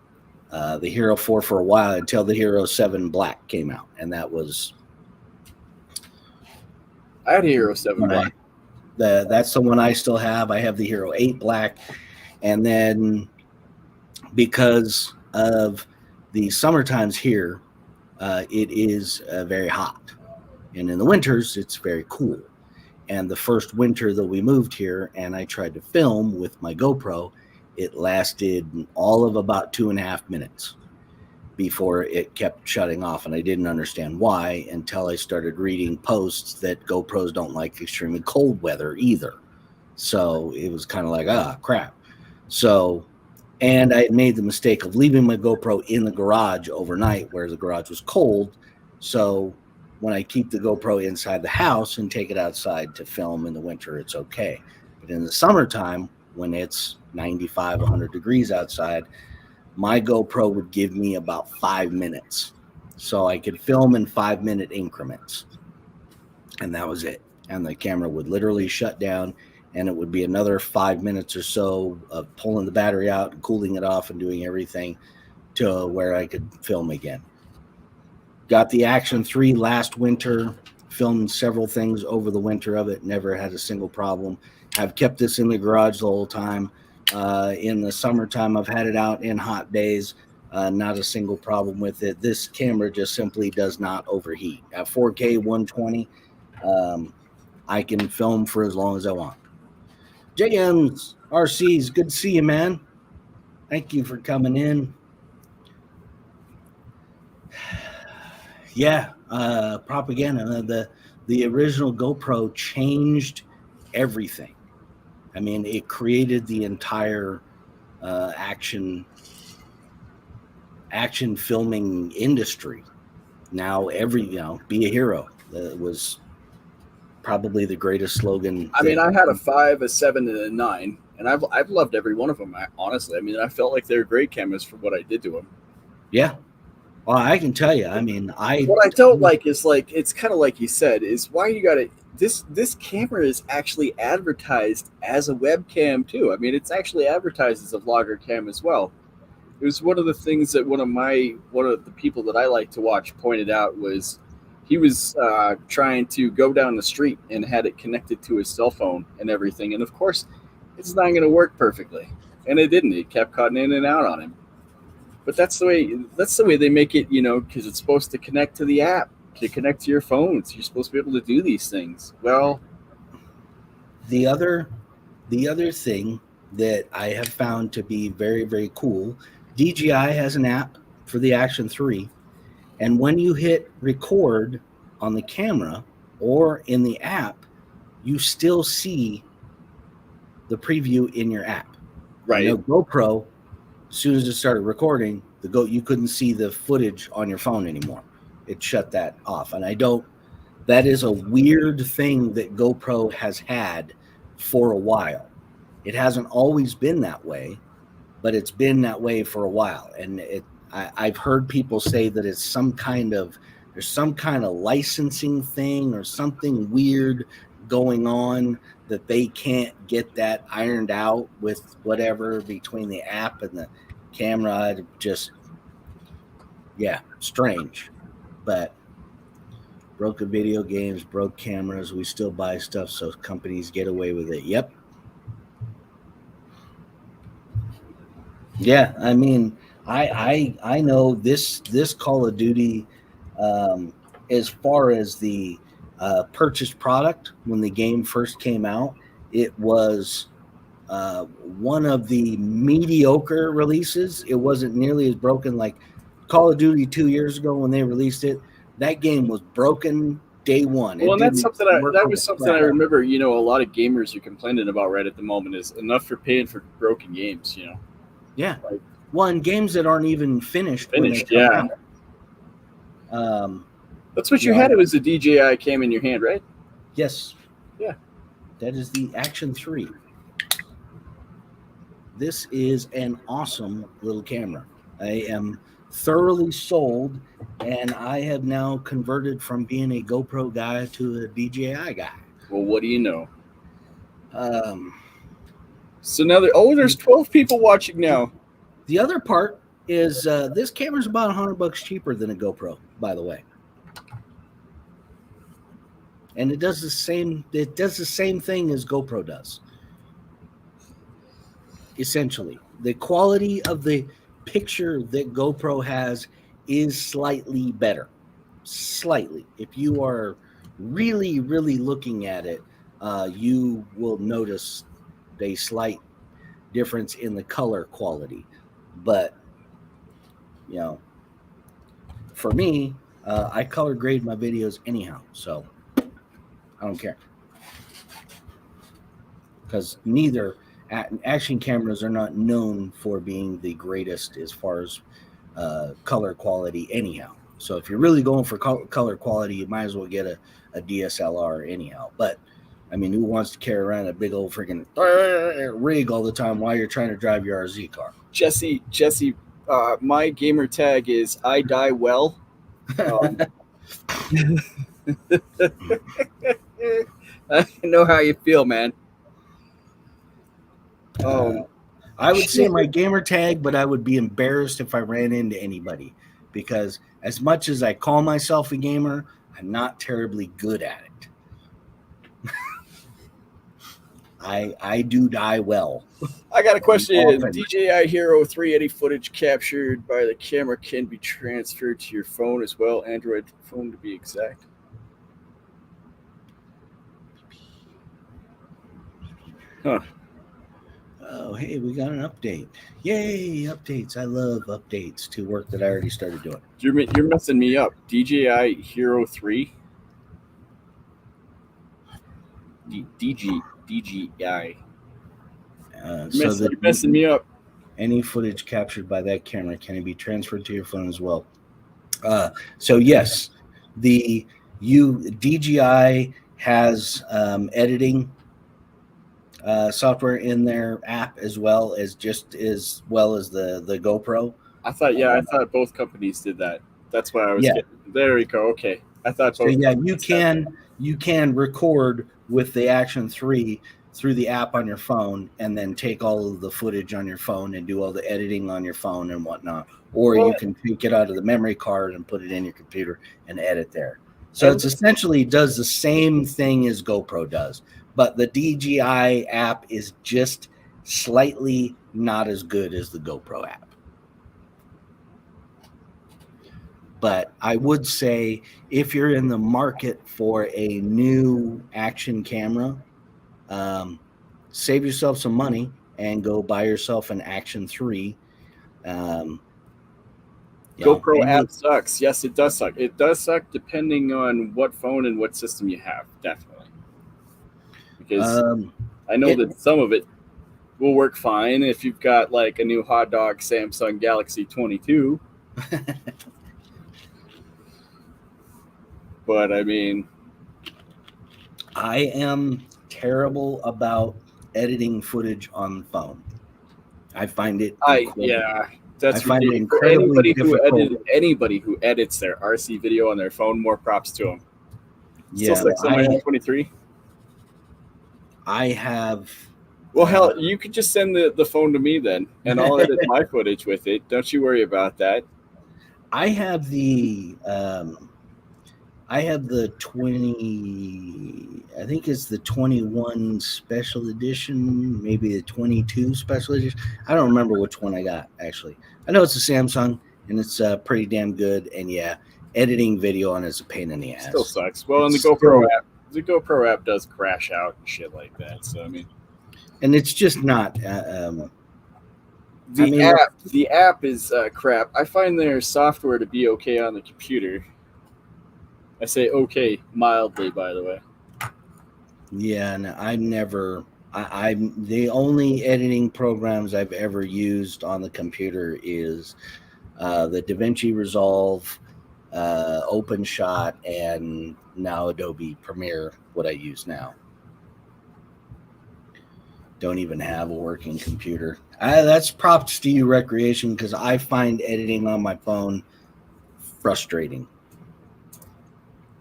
the Hero 4 for a while until the Hero 7 Black came out, and that was. I had a Hero 7 Black. That's the one I still have. I have the Hero 8 Black, and then because of the summer times here, it is very hot, and in the winters it's very cool. And the first winter that we moved here and I tried to film with my GoPro, it lasted all of about 2.5 minutes before it kept shutting off. And I didn't understand why until I started reading posts that GoPros don't like extremely cold weather either. So it was kind of like, crap. So, and I made the mistake of leaving my GoPro in the garage overnight where the garage was cold. So when I keep the GoPro inside the house and take it outside to film in the winter, it's okay. But in the summertime, when it's 95, 100 degrees outside, my GoPro would give me about 5 minutes. So I could film in 5-minute increments. And that was it. And the camera would literally shut down, and it would be another 5 minutes or so of pulling the battery out and cooling it off and doing everything to where I could film again. Got the Action 3 last winter, filmed several things over the winter of it, never had a single problem. Have kept this in the garage the whole time. In the summertime, I've had it out in hot days, not a single problem with it. This camera just simply does not overheat. At 4K 120, I can film for as long as I want. JM's RC's, good to see you, man. Thank you for coming in. Yeah, propaganda. The original GoPro changed everything. I mean, it created the entire action filming industry. Now be a hero. That was probably the greatest slogan. I mean, I had a 5, a 7, and a 9, and I've loved every one of them. Honestly, I mean, I felt like they were great cameras for what I did to them. Yeah. Well, I can tell you. I mean, what I don't like is it's kind of like you said, is why you got to. This camera is actually advertised as a webcam too. I mean, it's actually advertised as a vlogger cam as well. It was one of the things that one of the people that I like to watch pointed out was he was trying to go down the street and had it connected to his cell phone and everything, and of course, it's not going to work perfectly, and it didn't. It kept cutting in and out on him. But that's the way they make it, because it's supposed to connect to the app, to connect to your phones. You're supposed to be able to do these things. Well, the other thing that I have found to be very, very cool, DJI has an app for the Action 3, and when you hit record on the camera or in the app, you still see the preview in your app. Right. GoPro, as soon as it started recording, you couldn't see the footage on your phone anymore. It shut that off. And that is a weird thing that GoPro has had for a while. It hasn't always been that way, but it's been that way for a while. And I've heard people say that it's there's some kind of licensing thing or something weird going on that they can't get that ironed out with whatever between the app and the camera. Just, strange. But Broken video games, broke cameras. We still buy stuff so companies get away with it. Yep. Yeah, I mean, I know this Call of Duty, as far as the purchased product when the game first came out, it was one of the mediocre releases. It wasn't nearly as broken like Call of Duty 2 years ago when they released it. That game was broken day one. Well, and that's something that was something I remember. You know, a lot of gamers are complaining about right at the moment is enough for paying for broken games. You know. Yeah. Like, one, games that aren't even finished. Yeah. That's what you had. It was the DJI cam in your hand, right? Yes. Yeah. That is the Action 3. This is an awesome little camera. I am thoroughly sold, and I have now converted from being a GoPro guy to a DJI guy. Well, what do you know? So now there's 12 people watching now. The other part is this camera's about $100 cheaper than a GoPro, by the way. And it does the same thing as GoPro does. Essentially, the quality of the picture that GoPro has is slightly better. Slightly. If you are really, really looking at it, you will notice a slight difference in the color quality. But, you know, for me, I color grade my videos anyhow, so I don't care. Because neither action cameras are not known for being the greatest as far as color quality anyhow. So if you're really going for color quality, you might as well get a DSLR anyhow. But I mean, who wants to carry around a big old freaking rig all the time while you're trying to drive your RZ car? Jesse, my gamer tag is I die well. I know how you feel, man. I would say my gamer tag, but I would be embarrassed if I ran into anybody, because as much as I call myself a gamer, I'm not terribly good at it. I do die well. I got a question. DJI Hero 3, any footage captured by the camera can be transferred to your phone as well, Android phone to be exact. Huh. Oh, hey, we got an update. Yay, updates. I love updates to work that I already started doing. You're messing me up. DJI Hero 3? DJI. You're messing me up. Any footage captured by that camera can be transferred to your phone as well. So yes, DJI has editing software in their app as well as the GoPro. I thought both companies did that. That's why I was getting. There we go. Okay, I thought both. So you can record with the Action 3 through the app on your phone, and then take all of the footage on your phone and do all the editing on your phone and whatnot. Or you can take it out of the memory card and put it in your computer and edit there. So it's essentially does the same thing as GoPro does, but the DJI app is just slightly not as good as the GoPro app. But I would say if you're in the market for a new action camera, save yourself some money and go buy yourself an Action 3. GoPro app sucks. Yes, it does suck. It does suck depending on what phone and what system you have, definitely. Because I know that some of it will work fine if you've got like a new hot dog Samsung Galaxy 22. But I mean, I am terrible about editing footage on the phone. I find it that's incredibly difficult. Anybody who edits their RC video on their phone, more props to them. Yeah, still like 23. I have. Well, hell, you could just send the phone to me then, and I'll edit my footage with it. Don't you worry about that. I have the I have the 20. I think it's the 21 special edition, maybe the 22 special edition. I don't remember which one I got actually. I know it's a Samsung and it's pretty damn good. And yeah, editing video on it's a pain in the ass. Still sucks. Well, and the GoPro app does crash out and shit like that. So I mean, and it's just not. The app is crap. I find their software to be okay on the computer. I say okay mildly, by the way. Yeah, no, I've never. I'm the only editing programs I've ever used on the computer is the DaVinci Resolve, OpenShot, and now Adobe Premiere. What I use now. Don't even have a working computer. That's props to you, Recreation, because I find editing on my phone frustrating.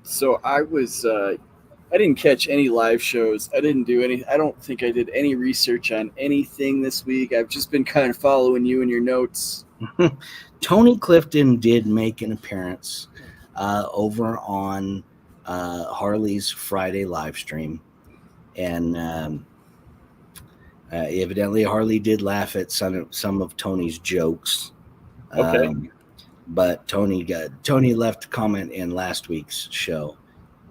So I didn't catch any live shows. I don't think I did any research on anything this week. I've just been kind of following you and your notes. Tony Clifton did make an appearance over on Harley's Friday live stream. And evidently Harley did laugh at some of Tony's jokes. Okay. But Tony left a comment in last week's show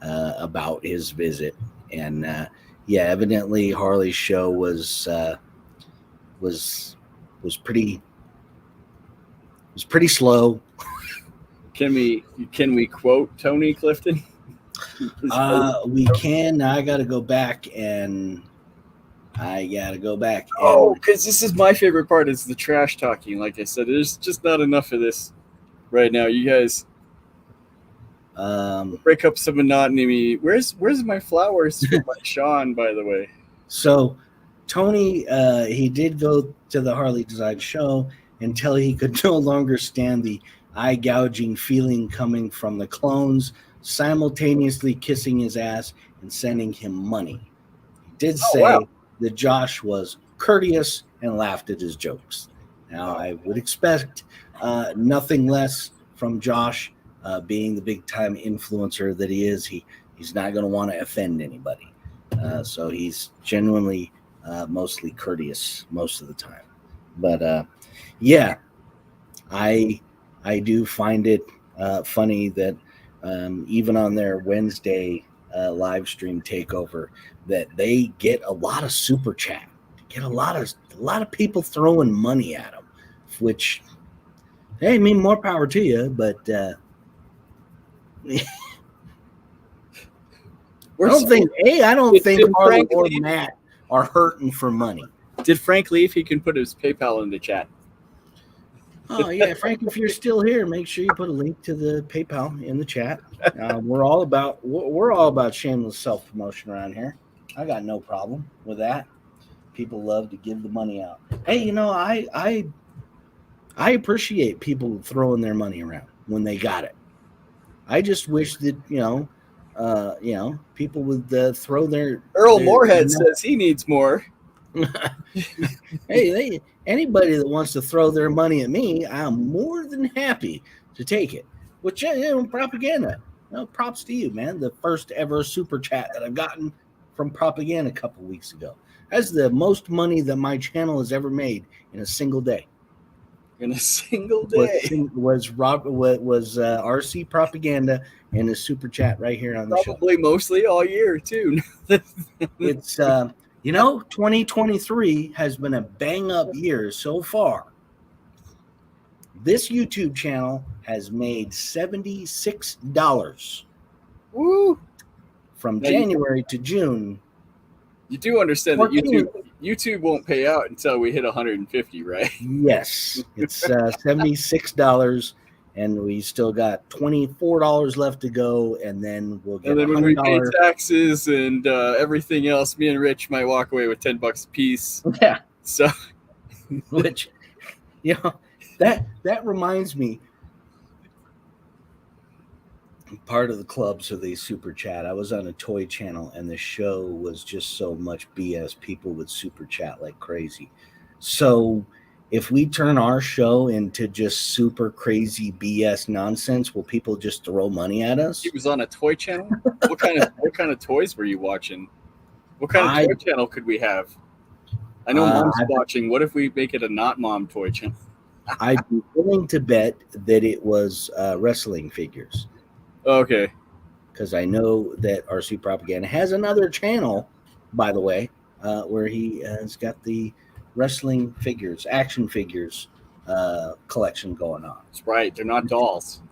about his visit, and evidently Harley's show was pretty slow. Can we quote Tony Clifton? We can. I got to go back and. Because this is my favorite part is the trash talking. Like I said, there's just not enough of this right now. You guys break up some monotony. Where's my flowers for my Sean, by the way? So Tony, he did go to the Harley Design show until he could no longer stand the eye gouging feeling coming from the clones simultaneously kissing his ass and sending him money. He did say that Josh was courteous and laughed at his jokes. Now, I would expect nothing less from Josh, being the big-time influencer that he is. He's not going to want to offend anybody. So he's genuinely mostly courteous most of the time. But, I do find it funny that even on their Wednesday live stream takeover, that they get a lot of super chat, get a lot of people throwing money at them, which, hey, I mean, more power to you, but I don't think Harley or Matt are hurting for money. Did Frank leave? He can put his PayPal in the chat. Oh yeah, Frank, if you're still here, make sure you put a link to the PayPal in the chat. We're all about shameless self-promotion around here. I got no problem with that. People love to give the money out. Hey, I appreciate people throwing their money around when they got it. I just wish that people would throw their. Earl Moorhead says he needs more. Hey, anybody that wants to throw their money at me, I'm more than happy to take it. Which, propaganda. No, props to you, man. The first ever super chat that I've gotten from propaganda a couple weeks ago. That's the most money that my channel has ever made in a single day. In a single day was RC propaganda and a super chat right here on the show. Probably mostly all year too. It's 2023 has been a bang up year so far. This YouTube channel has made $76. Woo! From January to June. You do understand that YouTube won't pay out until we hit 150, right? Yes. It's $76, and we still got $24 left to go, and then we'll get. And then when we pay taxes and everything else, me and Rich might walk away with $10 a piece. Yeah. So, which, that reminds me. Part of the club, so they super chat. I was on a toy channel, and the show was just so much BS. People would super chat like crazy. So if we turn our show into just super crazy BS nonsense, will people just throw money at us? He was on a toy channel. What kind of toys were you watching? What kind of toy channel could we have? I know Mom's watching. What if we make it a not Mom toy channel? I'd be willing to bet that it was wrestling figures. Okay. Because I know that RC Propaganda has another channel, by the way, where he has got the wrestling figures, action figures collection going on. That's right. They're not dolls.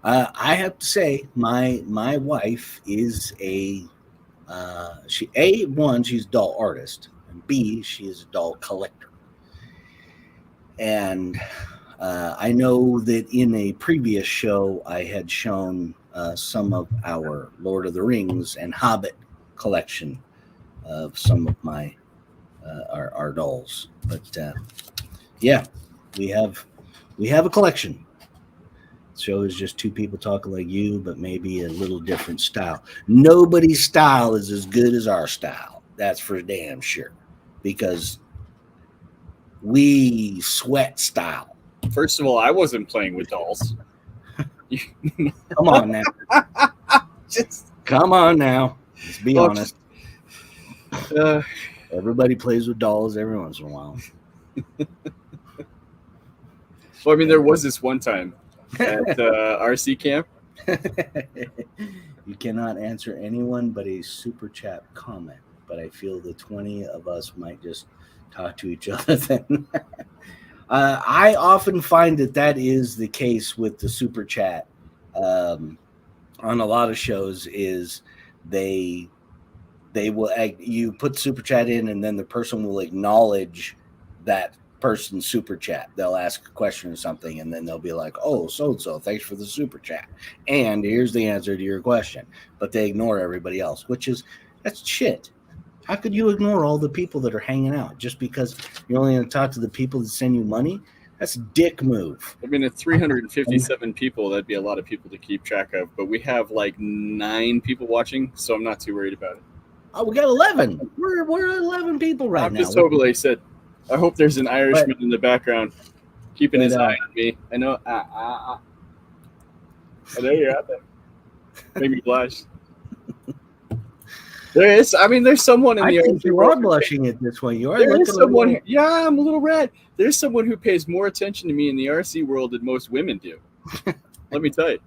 I have to say, my wife is she's a doll artist, and B, she is a doll collector. And I know that in a previous show, I had shown some of our Lord of the Rings and Hobbit collection of some of my our dolls. But yeah, we have a collection. The show is just two people talking like you, but maybe a little different style. Nobody's style is as good as our style. That's for damn sure, because we sweat style. First of all, I wasn't playing with dolls. Come on now. Come on now. Let's be honest. Everybody plays with dolls every once in a while. Well, I mean, there was this one time at RC camp. You cannot answer anyone but a super chat comment, but I feel the 20 of us might just talk to each other then. I often find that is the case with the super chat on a lot of shows. Is they will, you put super chat in, and then the person will acknowledge that person's super chat. They'll ask a question or something, and then they'll be like, "Oh, so and so, thanks for the super chat, and here's the answer to your question." But they ignore everybody else, that's shit. How could you ignore all the people that are hanging out just because you're only going to talk to the people that send you money? That's a dick move. I mean, at 357 people, that'd be a lot of people to keep track of. But we have like 9 people watching, so I'm not too worried about it. Oh, we got 11. We're 11 people now. I'm just hoping, like I said, I hope there's an Irishman in the background keeping his eye on me. I know. Oh, there you're at there. Make me blush. There's someone in the RC you are blushing at this one. You are. There is someone. Yeah, I'm a little red. There's someone who pays more attention to me in the RC world than most women do. Let me tell you.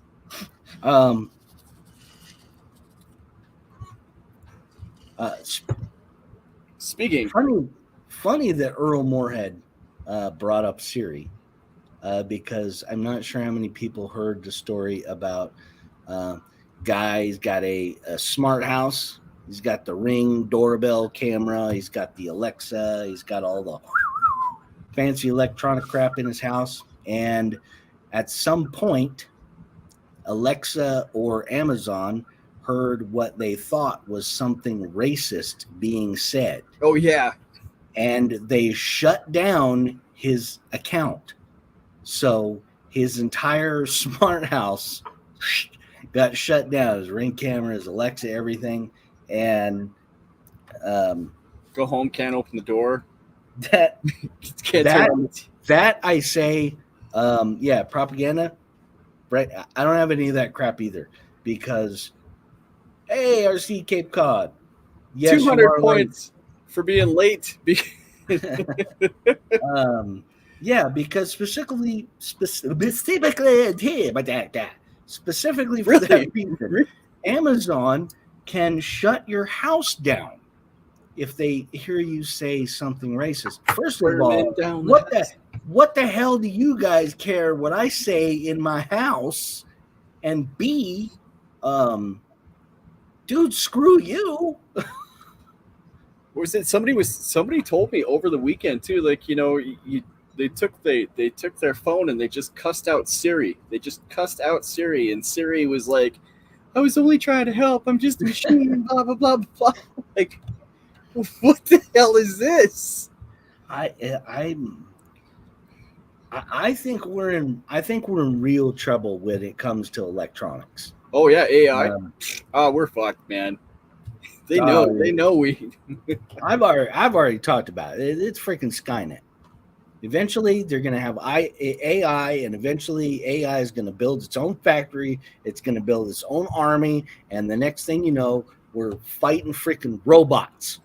Speaking. Funny that Earl Moorhead brought up Siri, because I'm not sure how many people heard the story about guy's got a smart house. He's got the Ring doorbell camera. He's got the Alexa. He's got all the fancy electronic crap in his house. And at some point, Alexa or Amazon heard what they thought was something racist being said. Oh, yeah. And they shut down his account. So his entire smart house got shut down. His Ring camera, his Alexa, everything. And go home, can't open the door. That I say, yeah, propaganda. Right? I don't have any of that crap either, because hey, RC Cape Cod, yes, 200 points for being late. Yeah, because specifically for that reason, Amazon can shut your house down if they hear you say something racist. First of all, what the hell do you guys care what I say in my house? And B, dude, screw you. Was it somebody told me over the weekend too, like, you know, they took their phone and they just cussed out Siri. And Siri was like, I was only trying to help. I'm just a machine, blah, blah, blah, blah. Like, what the hell is this? I think we're in real trouble when it comes to electronics. Oh yeah, AI. We're fucked, man. They know we. I've already talked about it. It's freaking Skynet. Eventually, they're going to have AI, and eventually AI is going to build its own factory. It's going to build its own army, and the next thing you know, we're fighting freaking robots.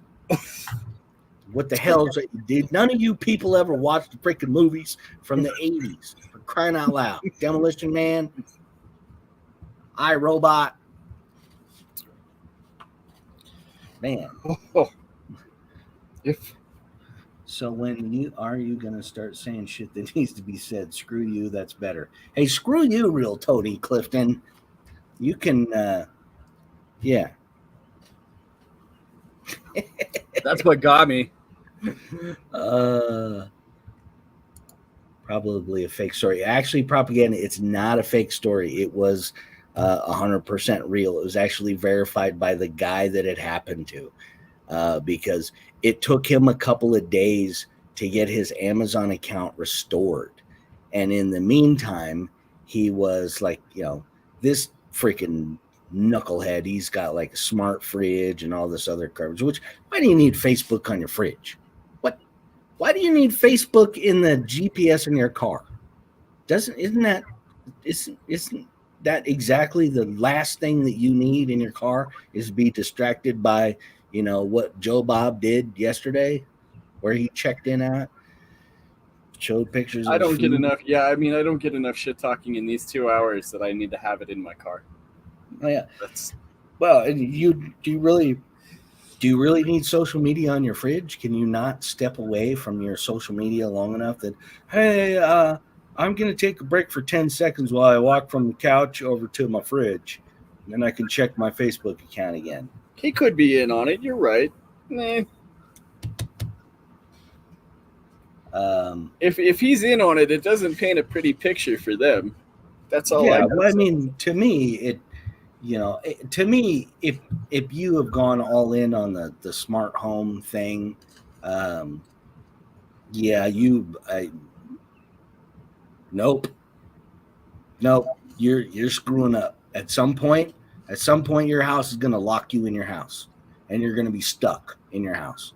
What the hell? Did none of you people ever watch the freaking movies from the 80s? For crying out loud. Demolition Man, iRobot. Man. Oh. So when you going to start saying shit that needs to be said? Screw you, that's better. Hey, screw you, real Tony Clifton. You can, yeah. That's what got me. Probably a fake story. Actually, propaganda, it's not a fake story. It was 100% real. It was actually verified by the guy that it happened to, because it took him a couple of days to get his Amazon account restored. And in the meantime, he was like, this freaking knucklehead, he's got like a smart fridge and all this other garbage. Which, why do you need Facebook on your fridge? Why do you need Facebook in the GPS in your car? Isn't that exactly the last thing that you need in your car, is to be distracted by what Joe Bob did yesterday, where he checked in at, showed pictures of I don't get enough. Yeah, I mean, I don't get enough shit talking in these 2 hours that I need to have it in my car. Oh yeah. Well, do you really need social media on your fridge? Can you not step away from your social media long enough that, hey, I'm going to take a break for 10 seconds while I walk from the couch over to my fridge, and then I can check my Facebook account again? He could be in on it. You're right. Nah. If he's in on it, it doesn't paint a pretty picture for them. That's all. Yeah, well, I mean, to me, if you have gone all in on the smart home thing, nope, you're screwing up. At some point, your house is going to lock you in your house, and you're going to be stuck in your house.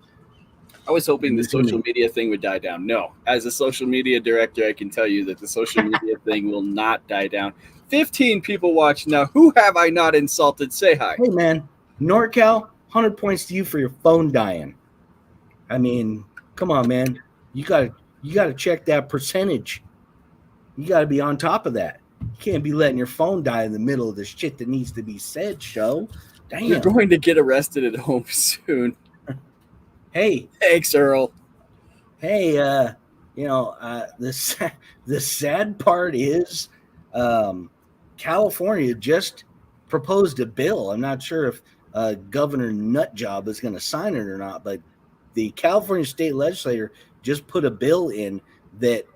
I was hoping the social media thing would die down. No, as a social media director, I can tell you that the social media thing will not die down. 15 people watch now. Who have I not insulted? Say hi. Hey, man, NorCal, 100 points to you for your phone dying. I mean, come on, man. You gotta check that percentage. You gotta be on top of that. You can't be letting your phone die in the middle of the shit that needs to be said, show. Damn. You're going to get arrested at home soon. Hey. Thanks, Earl. Hey, the sad part is California just proposed a bill. I'm not sure if Governor Nutjob is going to sign it or not, but the California state legislature just put a bill in that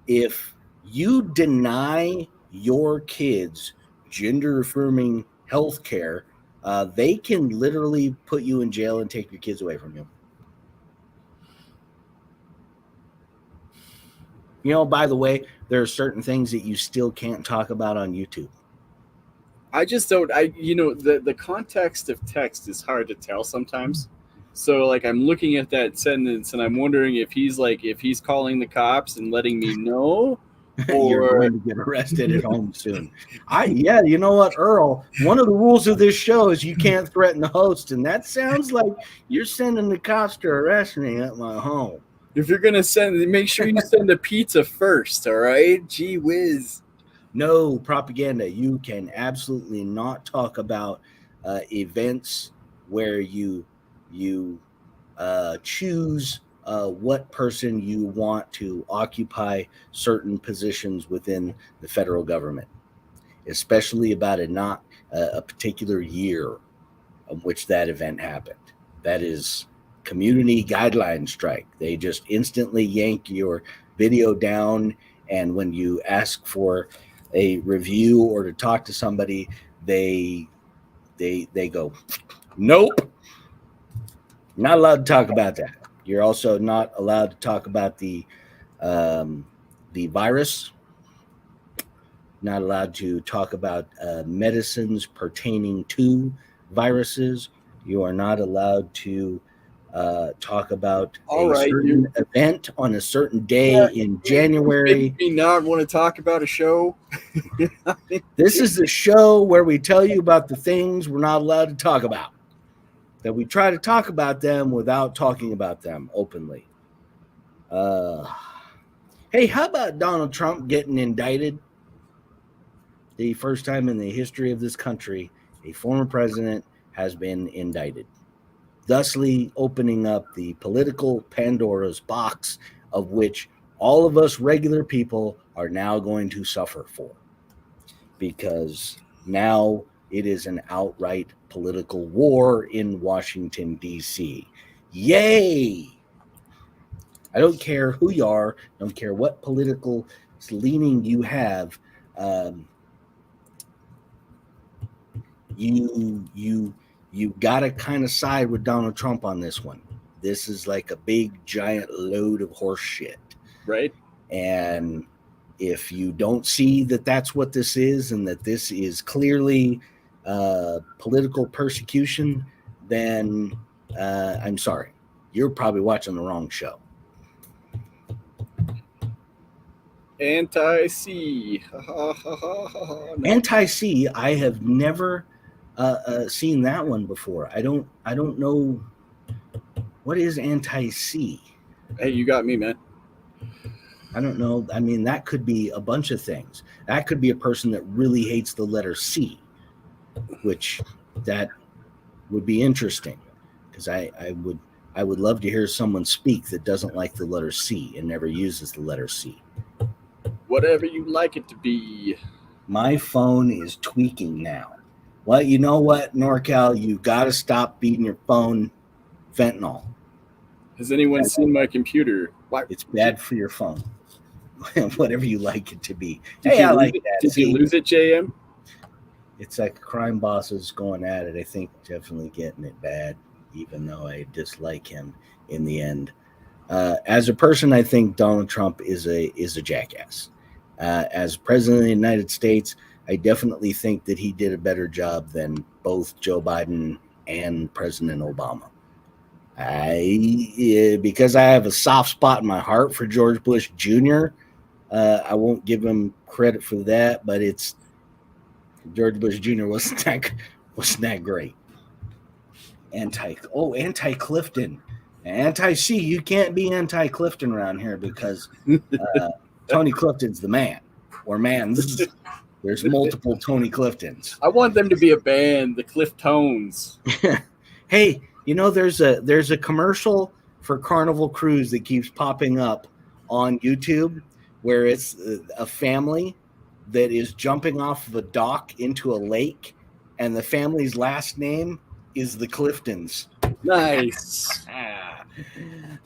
if you deny your kids gender-affirming health care, they can literally put you in jail and take your kids away from you. By the way, there are certain things that you still can't talk about on YouTube. I just don't. The context of text is hard to tell sometimes. So, like, I'm looking at that sentence and I'm wondering if he's calling the cops and letting me know, or you're going to get arrested at home soon. You know what, Earl? One of the rules of this show is you can't threaten the host, and that sounds like you're sending the cops to arrest me at my home. If you're gonna make sure you send a pizza first, all right? Gee whiz. No propaganda. You can absolutely not talk about events where you choose what person you want to occupy certain positions within the federal government, especially about a particular year of which that event happened. That is community guideline strike. They just instantly yank your video down, and when you ask for a review or to talk to somebody, they go, nope, not allowed to talk about that. You're also not allowed to talk about the virus, not allowed to talk about medicines pertaining to viruses. You are not allowed to talk about certain event on a certain day in January. Me not want to talk about a show. This is the show where we tell you about the things we're not allowed to talk about. That we try to talk about them without talking about them openly. Hey, how about Donald Trump getting indicted? The first time in the history of this country, a former president has been indicted, thusly opening up the political Pandora's box of which all of us regular people are now going to suffer for. Because now it is an outright political war in Washington, D.C. Yay! I don't care who you are, don't care what political leaning you have. You gotta kind of side with Donald Trump on this one. This is like a big giant load of horse shit, right? And if you don't see that that's what this is, and that this is clearly political persecution, then I'm sorry, you're probably watching the wrong show. Anti-C. Anti-C. I have never seen that one before. I don't know what is anti-C. Hey, you got me, man. I don't know. I mean, that could be a bunch of things. That could be a person that really hates the letter C, which that would be interesting, because I would love to hear someone speak that doesn't like the letter C and never uses the letter C. Whatever you like it to be. My phone is tweaking now. Well, you know what, NorCal, you got to stop feeding your phone fentanyl. Has anyone seen my computer? It's bad for your phone. Whatever you like it to be. Did you lose it, JM? It's like crime bosses going at it. I think definitely getting it bad, even though I dislike him in the end. As a person, I think Donald Trump is a jackass. As president of the United States, I definitely think that he did a better job than both Joe Biden and President Obama. Because I have a soft spot in my heart for George Bush Jr., I won't give him credit for that, but it's George Bush Jr. wasn't that great. Anti-Clifton. Anti-C, you can't be anti-Clifton around here, because Tony Clifton's the man, or mans. There's multiple Tony Cliftons. I want them to be a band, the Cliftones. Hey, you know, there's a commercial for Carnival Cruise that keeps popping up on YouTube, where it's a family that is jumping off of a dock into a lake, and the family's last name is the Cliftons. Nice. I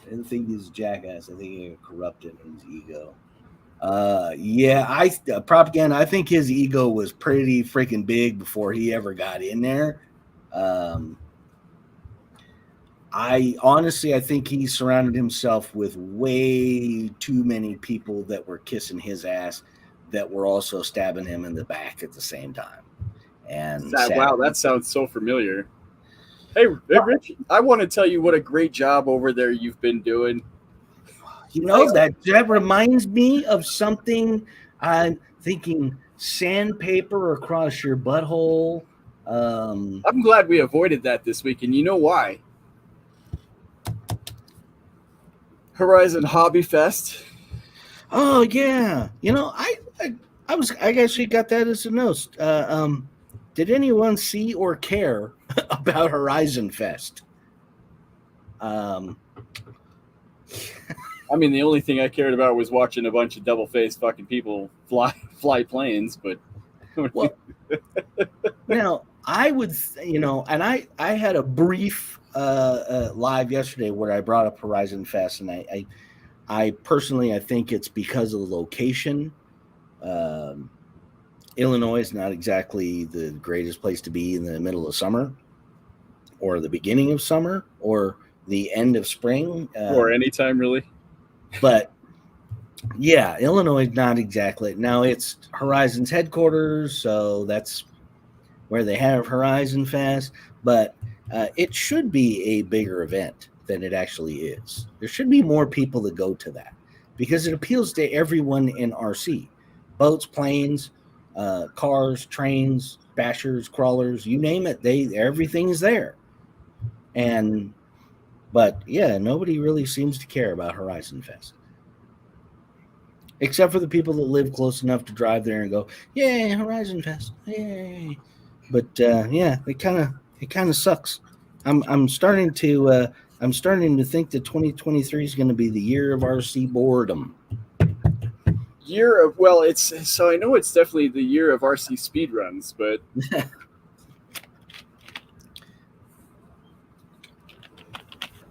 didn't think he's a jackass. I think he corrupted his ego. Propaganda. I think his ego was pretty freaking big before he ever got in there. I think he surrounded himself with way too many people that were kissing his ass, that were also stabbing him in the back at the same time. And wow, that sounds so familiar. Hey, Rich, I want to tell you what a great job over there you've been doing. You know, that reminds me of something. I'm thinking sandpaper across your butthole. I'm glad we avoided that this week, and you know why? Horizon Hobby Fest. Oh yeah, you know, I actually got that as a note. Did anyone see or care about Horizon Fest? I mean, the only thing I cared about was watching a bunch of double-faced fucking people fly planes, but well, now I would, and I had a brief live yesterday where I brought up Horizon Fest, and I personally, I think it's because of the location. Illinois is not exactly the greatest place to be in the middle of summer, or the beginning of summer, or the end of spring, or anytime really. But yeah, Illinois is not exactly. Now it's Horizon's headquarters, so that's where they have Horizon Fest. But it should be a bigger event than it actually is. There should be more people that go to that because it appeals to everyone in RC. Boats, planes, cars, trains, bashers, crawlers, you name it, everything's there. But yeah, nobody really seems to care about Horizon Fest. Except for the people that live close enough to drive there and go, "Yay, Horizon Fest. Yay." But yeah, it kind of sucks. I'm starting to think that 2023 is going to be the year of RC boredom. I know it's definitely the year of RC speedruns, but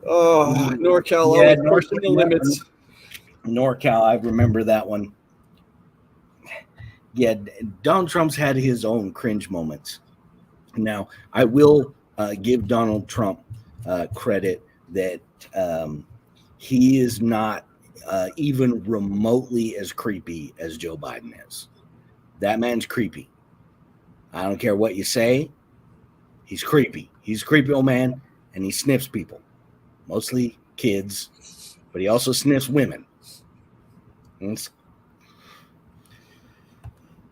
NorCal always pushing the limits. NorCal, I remember that one. Yeah, Donald Trump's had his own cringe moments. Now, I will give Donald Trump credit that he is not even remotely as creepy as Joe Biden is. That man's creepy. I don't care what you say. He's creepy. He's a creepy old man, and he sniffs people. Mostly kids, but he also sniffs women.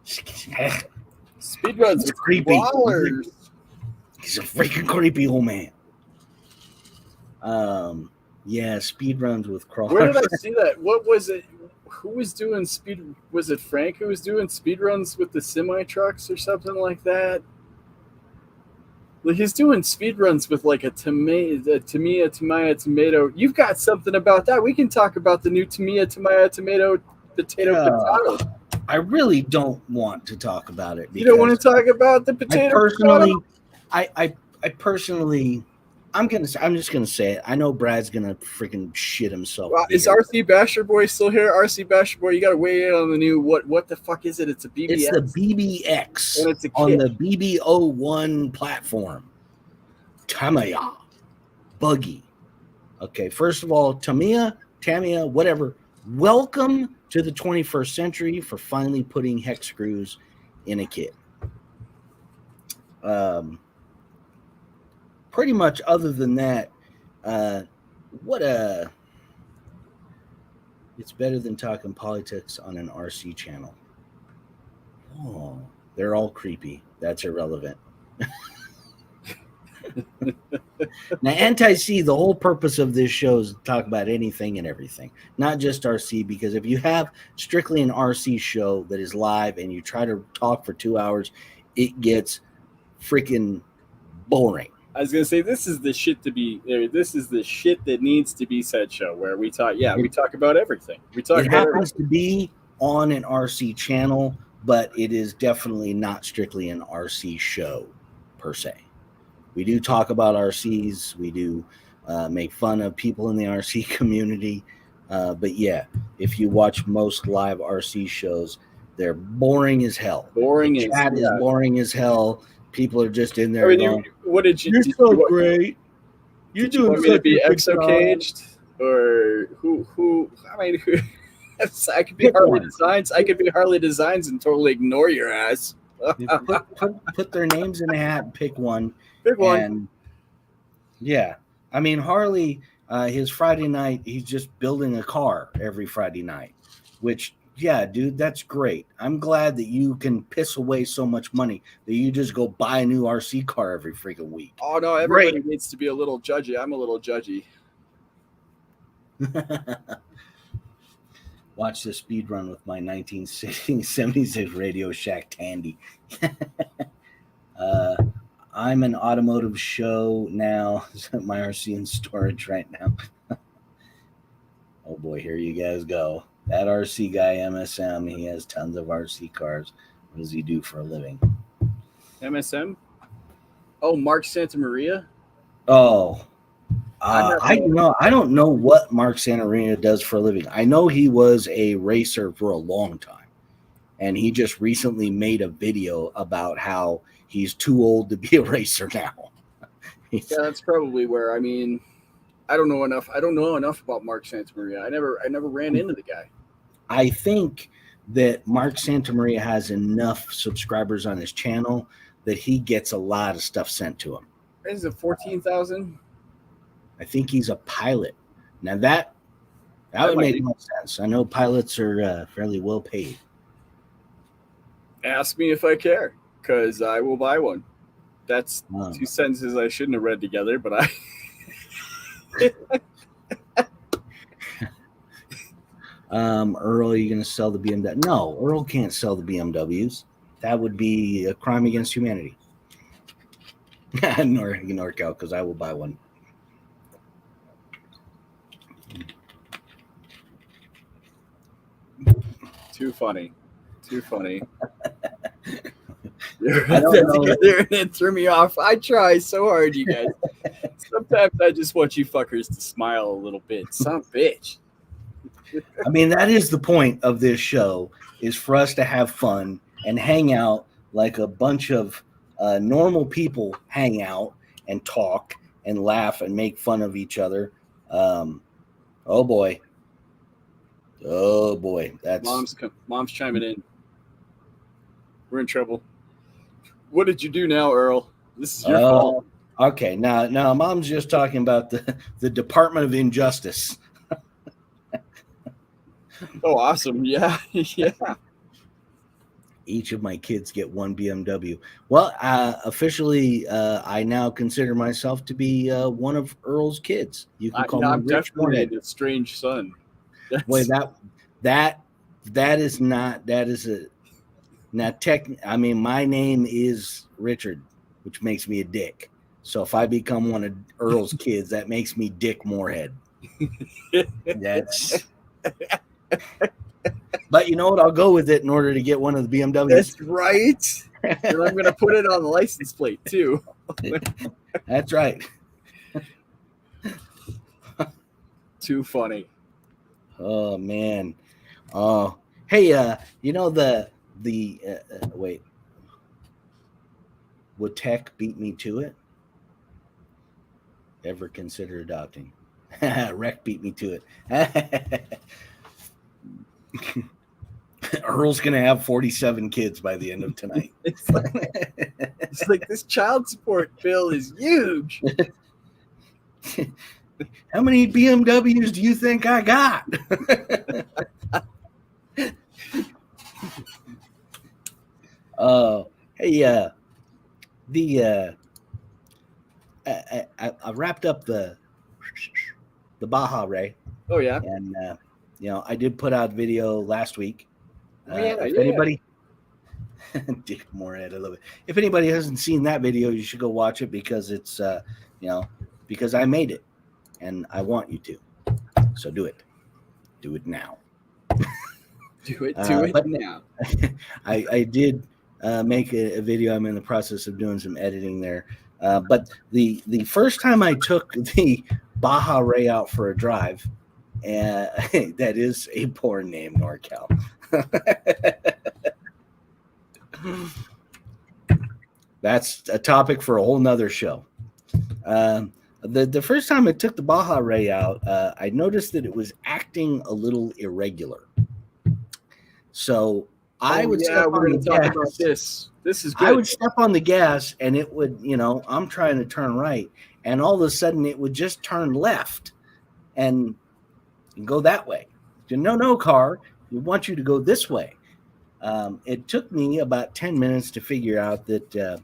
Speedruns creepy. He's a freaking creepy old man. Yeah, speedruns with crawlers. Where did I see that? What was it? Who was doing speed? Was it Frank who was doing speedruns with the semi trucks or something like that? Like he's doing speedruns with like a Tamiya tomato. You've got something about that. We can talk about the new Tamiya tomato potato. I really don't want to talk about it. You don't want to talk about the potato. I personally, I'm just gonna say it. I know Brad's gonna freaking shit himself. Is RC Basher Boy still here? RC Basher Boy, you gotta weigh in on the new what the fuck is it? It's a BBX. It's the BBX and it's a on the BB01 platform. Tamiya buggy. Okay, first of all, Tamiya, whatever. Welcome to the 21st century for finally putting hex screws in a kit. Pretty much other than that, it's better than talking politics on an RC channel. Oh, they're all creepy. That's irrelevant. Now, Anti-C, the whole purpose of this show is to talk about anything and everything, not just RC, because if you have strictly an RC show that is live and you try to talk for 2 hours, it gets freaking boring. I was gonna say this is the shit that needs to be said show where we talk about everything. It happens to be on an RC channel, but it is definitely not strictly an RC show per se. We do talk about RCs. We do make fun of people in the RC community. But yeah, if you watch most live RC shows, they're boring as hell. The chat is boring as hell. People are just in there. You're so great. You're doing me to be exo-caged or who? I mean, I could be Harley Designs. I could be Harley Designs and totally ignore your ass. Put their names in a hat and pick one. Pick one. And yeah, I mean Harley. His Friday night, he's just building a car every Friday night, which. Yeah, dude, that's great. I'm glad that you can piss away so much money that you just go buy a new RC car every freaking week. Oh, no, everybody needs to be a little judgy. I'm a little judgy. Watch the speed run with my 1976 Radio Shack Tandy. I'm an automotive show now. My RC in storage right now. Oh, boy, here you guys go. That RC guy, MSM, he has tons of RC cars. What does he do for a living? MSM? Oh, Mark Santamaria? Oh, I don't know what Mark Santamaria does for a living. I know he was a racer for a long time, and he just recently made a video about how he's too old to be a racer now. Yeah, that's probably where. I mean, I don't know enough. I don't know enough about Mark Santamaria. I never ran into the guy. I think that Mark Santamaria has enough subscribers on his channel that he gets a lot of stuff sent to him. Is it 14,000? I think he's a pilot. Now that would make more sense. I know pilots are fairly well paid. Ask me if I care, because I will buy one. That's two sentences I shouldn't have read together, but I. Earl, are you going to sell the BMW? No, Earl can't sell the BMWs. That would be a crime against humanity. NorCal, because I will buy one. Too funny. I don't know. Together and it threw me off. I try so hard, you guys. Sometimes I just want you fuckers to smile a little bit. Some bitch. I mean, that is the point of this show, is for us to have fun and hang out like a bunch of normal people hang out and talk and laugh and make fun of each other. Oh boy. That's Mom's chiming in. We're in trouble. What did you do now, Earl? This is your fault. Okay, now Mom's just talking about the Department of Injustice. Oh, awesome. Yeah. Each of my kids get one BMW. Well, officially, I now consider myself to be one of Earl's kids. You can call me I'm Rich definitely Morehead. a strange son. Boy, that is not, that is a, now I mean, my name is Richard, which makes me a dick. So if I become one of Earl's kids, that makes me Dick Morehead. That's... But you know what? I'll go with it in order to get one of the BMWs. That's right. And I'm going to put it on the license plate, too. That's right. Too funny. Oh, man. Oh, hey, you know wait. Would tech beat me to it? Ever consider adopting? Rec beat me to it. Earl's gonna have 47 kids by the end of tonight. It's like this child support bill is huge. How many BMWs do you think I got? Hey, I wrapped up the Baja Ray. Oh yeah, and I did put out a video last week. If yeah. anybody, Dick Morehead, I love it. If anybody hasn't seen that video, you should go watch it, because it's because I made it and I want you to. So do it now. Do it now. I did make a video. I'm in the process of doing some editing there. But the first time I took the Baja Ray out for a drive, that is a porn name, NorCal. That's a topic for a whole nother show. The first time I took the Baja Ray out, I noticed that it was acting a little irregular. So I would step on the gas. About this. This is good. I would step on the gas, and it would, I'm trying to turn right, and all of a sudden it would just turn left and go that way. No, car. We want you to go this way. It took me about 10 minutes to figure out that the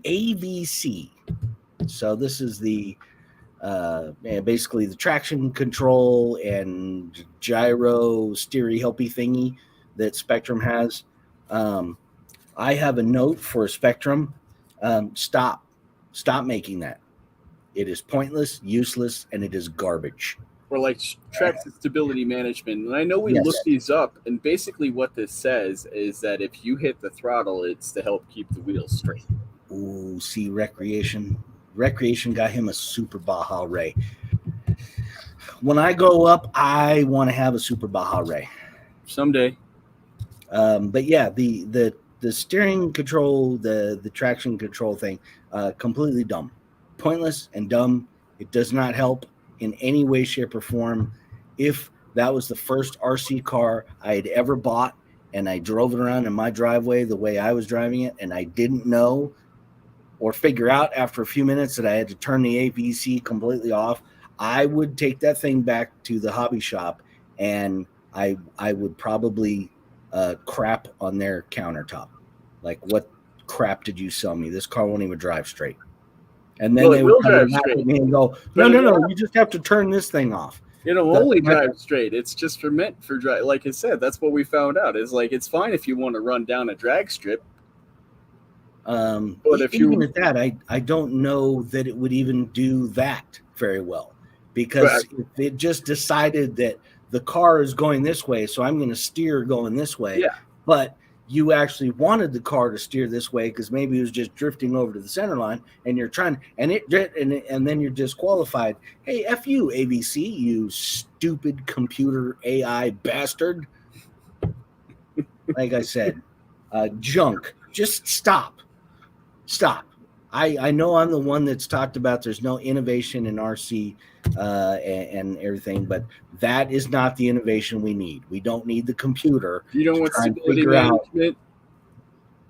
AVC, so this is the basically the traction control and gyro steering helpy thingy that Spectrum has. I have a note for Spectrum. Stop making that. It is pointless, useless, and it is garbage. Or like traction stability management. And I know we looked these up, and basically what this says is that if you hit the throttle, it's to help keep the wheels straight. Ooh, see, Recreation got him a Super Baja Ray. When I grow up, I want to have a Super Baja Ray. Someday. But yeah, the steering control, the traction control thing, completely dumb. Pointless and dumb. It does not help in any way, shape, or form. If that was the first RC car I had ever bought and I drove it around in my driveway the way I was driving it, and I didn't know or figure out after a few minutes that I had to turn the APC completely off, I would take that thing back to the hobby shop, and I would probably crap on their countertop. Like, what crap did you sell me? This car won't even drive straight. And then they would come back at me and go, no, you just have to turn this thing off. It'll only drive straight. It's just meant for drive. Like I said, that's what we found out. Is like, it's fine if you want to run down a drag strip. But if even at that, I don't know that it would even do that very well, because if it just decided that the car is going this way, so I'm going to steer going this way. Yeah. But you actually wanted the car to steer this way because maybe it was just drifting over to the center line, and you're trying, and then you're disqualified. Hey, F you, ABC, you stupid computer AI bastard. Like I said, junk. Just stop. I know I'm the one that's talked about there's no innovation in RC and everything, but that is not the innovation we need. We don't need the computer. You don't want stability management.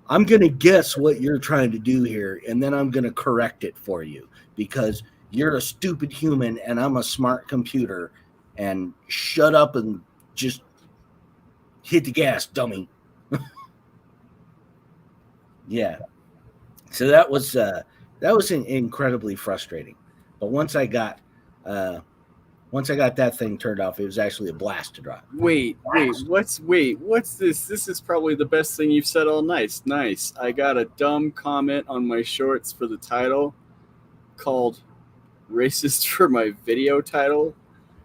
I'm going to guess what you're trying to do here, and then I'm going to correct it for you, because you're a stupid human and I'm a smart computer, and shut up and just hit the gas, dummy. Yeah. So that was incredibly frustrating. But once I got that thing turned off, it was actually a blast to drive. Wait, what's this? This is probably the best thing you've said all night. Nice. I got a dumb comment on my shorts for the title called "Racist" for my video title.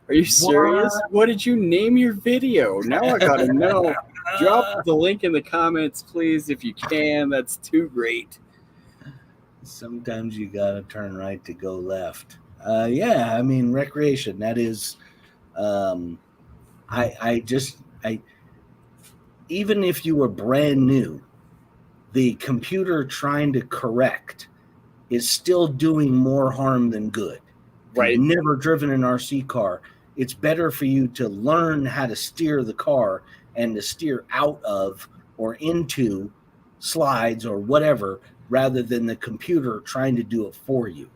Are you serious? What did you name your video? Now I gotta know. Drop the link in the comments, please, if you can. That's too great. Sometimes you gotta turn right to go left. Yeah, I mean, recreation. That is, even if you were brand new, the computer trying to correct is still doing more harm than good. Right. If you've never driven an RC car, it's better for you to learn how to steer the car and to steer out of or into slides or whatever, rather than the computer trying to do it for you.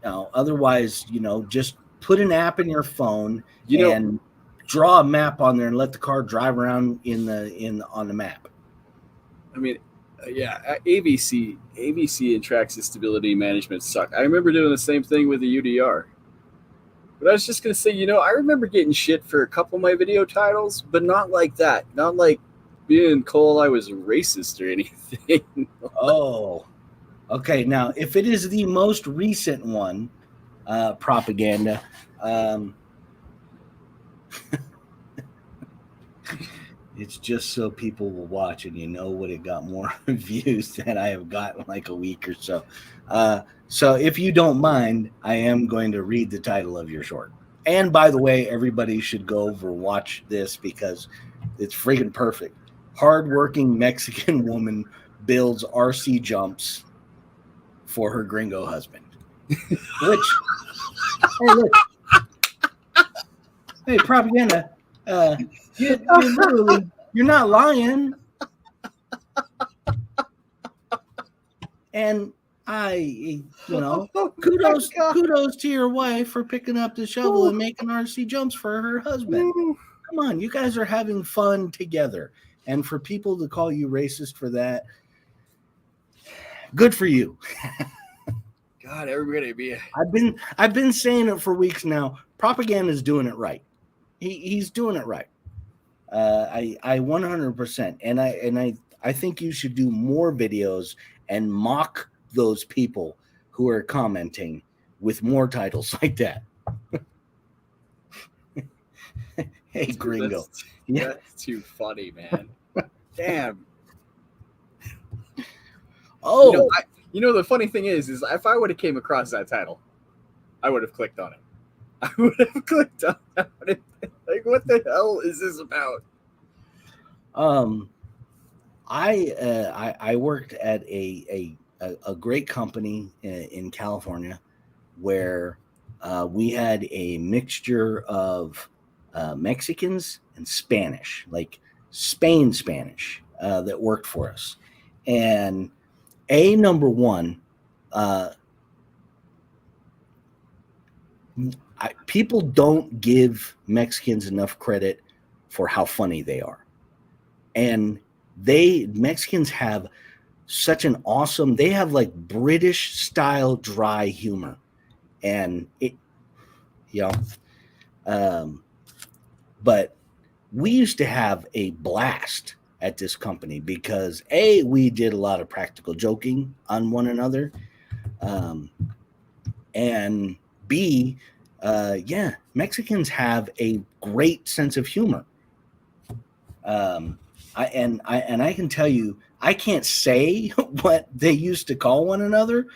Now, otherwise, just put an app in your phone and draw a map on there and let the car drive around on the map. I mean, yeah, ABC and Traxxas stability management suck. I remember doing the same thing with the UDR. But I was just going to say, I remember getting shit for a couple of my video titles, but not like that. Not like being told I was racist or anything. Oh, okay. Now, if it is the most recent one, propaganda, it's just so people will watch, and what, it got more views than I have gotten like a week or so. So if you don't mind, I am going to read the title of your short. And by the way, everybody should go over and watch this because it's freaking perfect. Hardworking Mexican woman builds RC jumps for her gringo husband. Which, hey, look. Hey, propaganda. You're not lying. And kudos to your wife for picking up the shovel and making RC jumps for her husband. Come on, you guys are having fun together. And for people to call you racist for that, good for you. God, everybody be. I've been saying it for weeks now. Propaganda is doing it right. He's doing it right. I 100%, and I think you should do more videos and mock those people who are commenting with more titles like that. Hey, gringo. That's too funny, man. Damn. Oh, the funny thing is if I would have came across that title, I would have clicked on it. I would have clicked on it. Like, what the hell is this about? I worked at a great company in California where we had a mixture of Mexicans and Spanish, like Spain Spanish, that worked for us. And Number one, people don't give Mexicans enough credit for how funny they are. And Mexicans have such an awesome, they have like British style dry humor. And but we used to have a blast at this company because we did a lot of practical joking on one another. And B, Mexicans have a great sense of humor. I can tell you, I can't say what they used to call one another,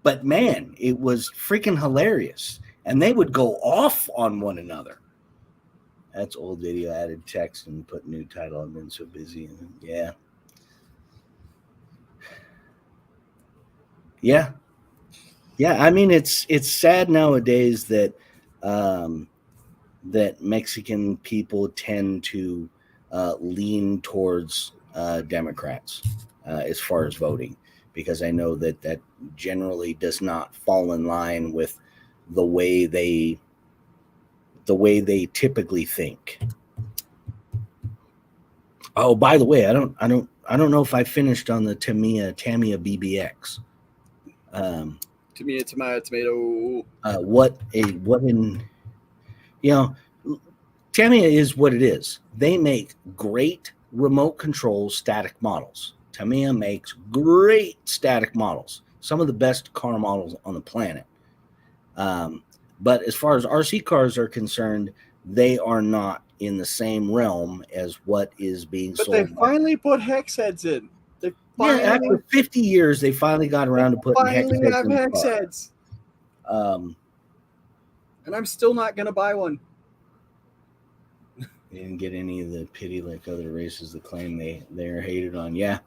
but man, it was freaking hilarious, and they would go off on one another. That's old video, added text and put new title. I've been so busy. Yeah. I mean, it's sad nowadays that that Mexican people tend to lean towards Democrats as far as voting, because I know that generally does not fall in line with the way they typically think. Oh, by the way, I don't know if I finished on the Tamiya BBX. Tamiya tomato. Tamiya is what it is. They make great remote control static models. Tamiya makes great static models, some of the best car models on the planet. But as far as RC cars are concerned, they are not in the same realm as what is being sold. But they finally put hex heads in. After 50 years, they finally got around to putting hex heads. And I'm still not going to buy one. They didn't get any of the pity like other races that claim they're hated on. Yeah.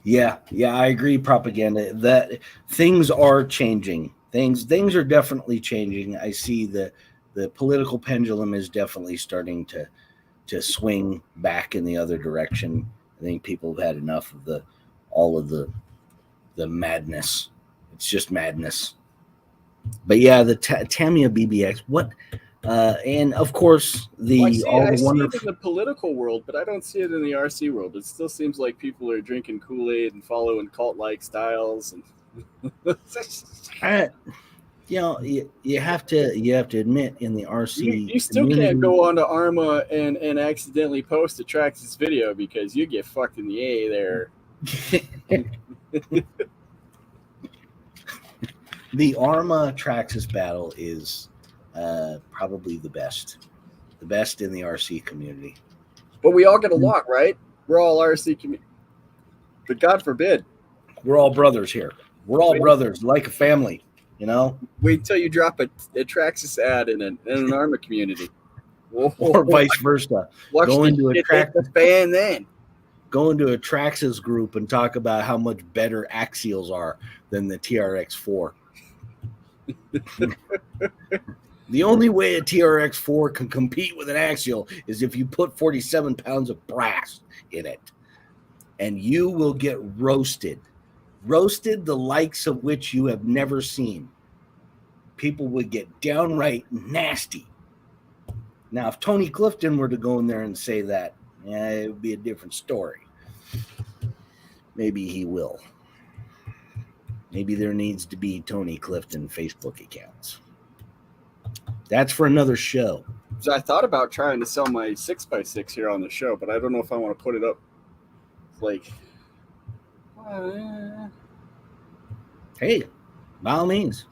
I agree. Propaganda, that things are changing. Things are definitely changing. I see the political pendulum is definitely starting to swing back in the other direction. I think people have had enough of all of the madness. It's just madness. But yeah, the Tamiya BBX. What? And of course, I see it in the political world, but I don't see it in the RC world. It still seems like people are drinking Kool-Aid and following cult-like styles. And you have to admit, in the RC, you still can't go onto Arma and accidentally post a Traxxas video, because you get fucked in the A there. The Arma Traxxas battle is probably the best in the RC community. But we all get along, right? We're all RC community. But God forbid, we're all brothers here. We're all brothers, like a family. Wait till you drop a Traxxas ad in an Arma community, or vice versa. Go into a Traxxas fan, then go into a Traxxas group and talk about how much better axials are than the TRX4. The only way a TRX4 can compete with an axial is if you put 47 pounds of brass in it, and you will get roasted the likes of which you have never seen. People would get downright nasty. Now, if Tony Clifton were to go in there and say that, it would be a different story. Maybe he will. Maybe there needs to be Tony Clifton Facebook accounts. That's for another show. So I thought about trying to sell my 6x6 here on the show, but I don't know if I want to put it up. Hey, by all means.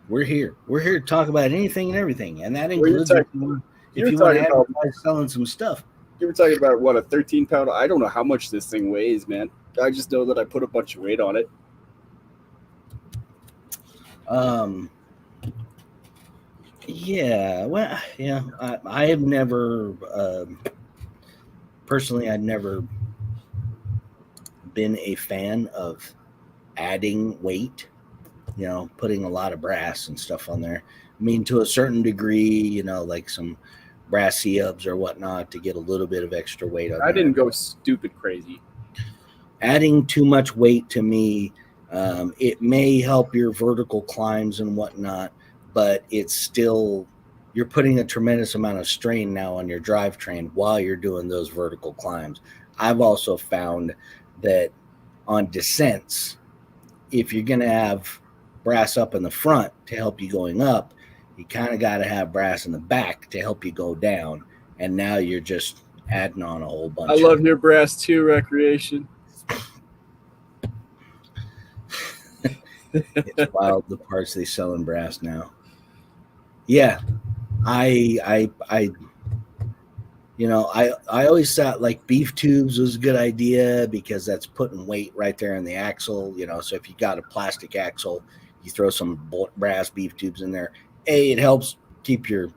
We're here. We're here to talk about anything and everything. And that includes if you want to advertise selling some stuff. You were talking about, what, a 13-pound? I don't know how much this thing weighs, man. I just know that I put a bunch of weight on it. I have never, personally, I've never been a fan of adding weight, putting a lot of brass and stuff on there. I mean, to a certain degree, like some brass C-ups or whatnot to get a little bit of extra weight on. I didn't go stupid crazy. Adding too much weight to me, it may help your vertical climbs and whatnot, but it's still, you're putting a tremendous amount of strain now on your drivetrain while you're doing those vertical climbs. I've also found that on descents, if you're going to have brass up in the front to help you going up, you kind of got to have brass in the back to help you go down. And now you're just adding on a whole bunch. I love your brass too, Recreation. It's wild the parts they sell in brass now. Yeah, I always thought like beef tubes was a good idea because that's putting weight right there in the axle. So if you got a plastic axle, you throw some brass beef tubes in there. It helps keep your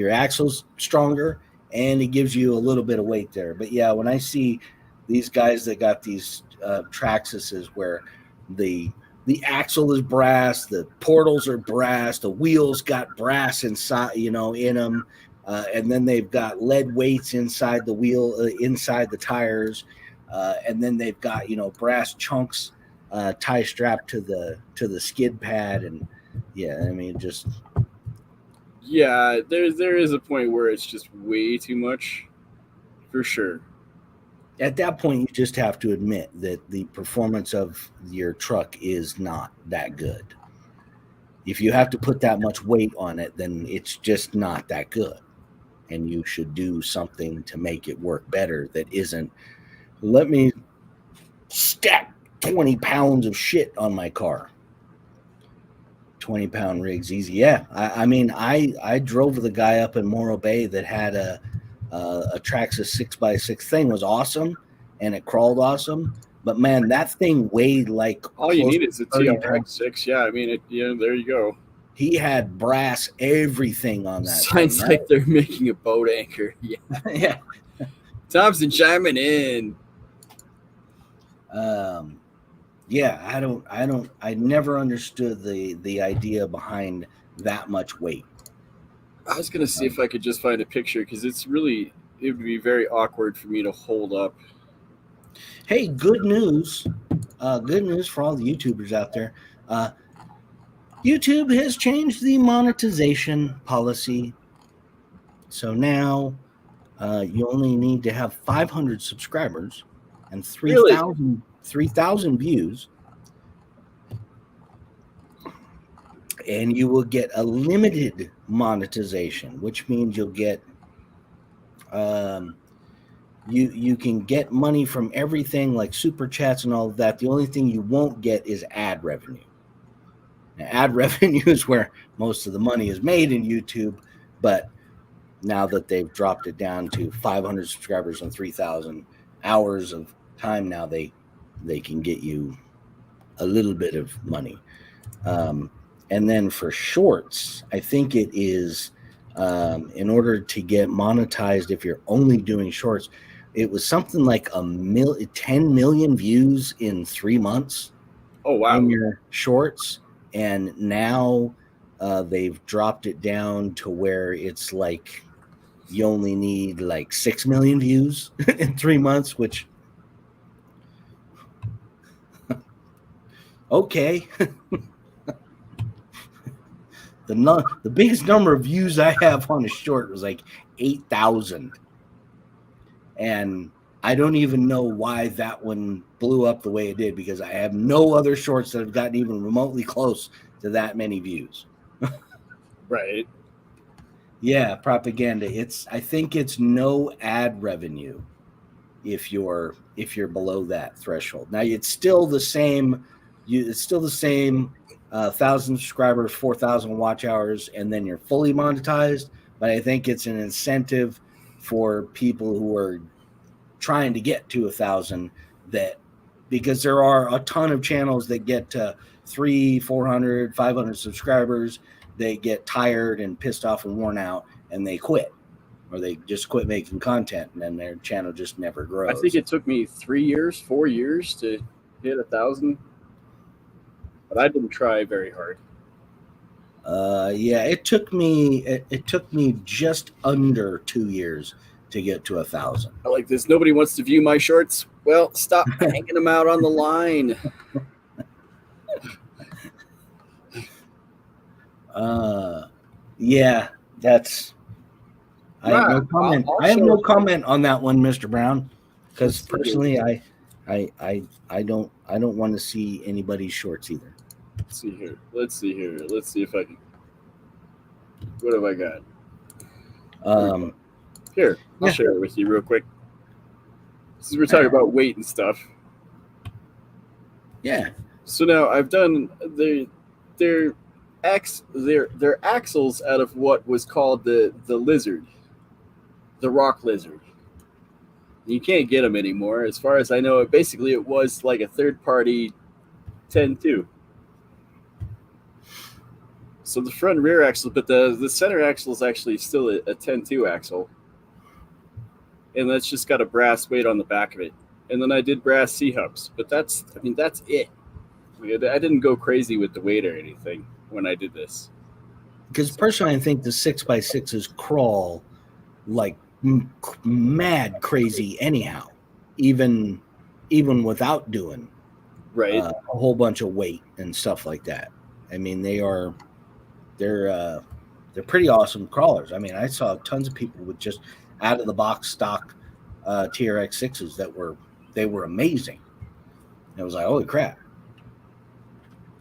axles stronger, and it gives you a little bit of weight there. But yeah, when I see these guys that got these Traxxases where the axle is brass, the portals are brass, the wheels got brass inside, in them, and then they've got lead weights inside the wheel, inside the tires, and then they've got brass chunks tie strapped to the skid pad, and just. Yeah, there is a point where it's just way too much, for sure. At that point, you just have to admit that the performance of your truck is not that good. If you have to put that much weight on it, then it's just not that good. And you should do something to make it work better that isn't, let me stack 20 pounds of shit on my car. 20-pound rigs easy. Yeah. I drove the guy up in Morro Bay that had a Traxxas 6x6 thing. Was awesome, and it crawled awesome. But man, that thing weighed like all you need is a TRX6. Yeah, there you go. He had brass everything on that. Sounds like they're making a boat anchor. Yeah. Yeah. Thompson chiming in. Yeah, I never understood the idea behind that much weight. I was going to see if I could just find a picture because it would be very awkward for me to hold up. Hey, good news. Good news for all the YouTubers out there. YouTube has changed the monetization policy. So now you only need to have 500 subscribers and 3,000 views, and you will get a limited monetization, which means you'll get you can get money from everything like super chats and all of that. The only thing you won't get is ad revenue. Now, ad revenue is where most of the money is made in YouTube, but now that they've dropped it down to 500 subscribers and 3,000 hours of time, now they can get you a little bit of money. And then for shorts, I think it is in order to get monetized, if you're only doing shorts, it was something like 10 million views in 3 months. Oh, wow. In your shorts. And now they've dropped it down to where it's like you only need like 6 million views in 3 months, which okay. The biggest number of views I have on a short was like 8,000. And I don't even know why that one blew up the way it did, because I have no other shorts that have gotten even remotely close to that many views. Right. Yeah, propaganda. I think it's no ad revenue if you're below that threshold. Now it's still the same. It's still the same 1,000 subscribers, 4,000 watch hours, and then you're fully monetized. But I think it's an incentive for people who are trying to get to 1,000, because there are a ton of channels that get to 300, 400, 500 subscribers. They get tired and pissed off and worn out, and they quit, or they just quit making content, and then their channel just never grows. I think it took me 4 years to hit 1,000, but I didn't try very hard. Yeah, it took me just under 2 years to get to 1,000. I like this. Nobody wants to view my shorts. Well, stop hanging them out on the line. Yeah, that's. I have no comment. I have no comment on that one, Mr. Brown, because personally, I don't want to see anybody's shorts either. Let's see here. Let's see if I can. What have I got? Here, I'll share it with you real quick. Since we're talking about weight and stuff. Yeah. So now I've done their axles out of what was called the lizard, the rock lizard. You can't get them anymore, as far as I know. Basically, it was like a third-party 10-2. So the front and rear axle, but the center axle is actually still a 10-2 axle. And that's just got a brass weight on the back of it. And then I did brass C-hubs, but that's it. I didn't go crazy with the weight or anything when I did this. Because personally, I think the 6x6s crawl like mad crazy anyhow, even without doing a whole bunch of weight and stuff like that. I mean, they're pretty awesome crawlers. I mean, I saw tons of people with just out of the box stock TRX 6s that were amazing. And I was like, holy crap.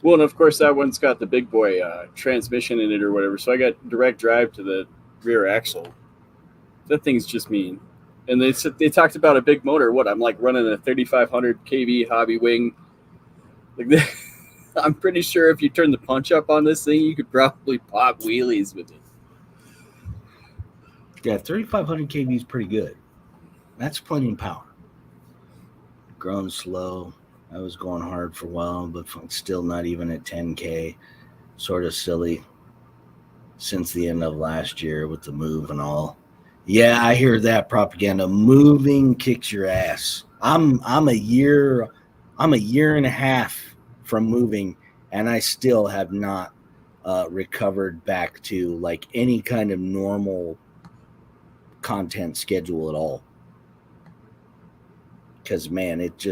Well, and of course that one's got the big boy transmission in it or whatever. So I got direct drive to the rear axle. That thing's just mean. And they talked about a big motor. What, I'm like running a 3,500 kV hobby wing. Like that. I'm pretty sure if you turn the punch up on this thing, you could probably pop wheelies with it. Yeah, 3,500 kV is pretty good. That's plenty of power. Growing slow. I was going hard for a while, but still not even at 10K. Sort of silly since the end of last year with the move and all. Yeah, I hear that propaganda. Moving kicks your ass. I'm a year and a half from moving, and I still have not recovered back to like any kind of normal content schedule at all. Because man, it's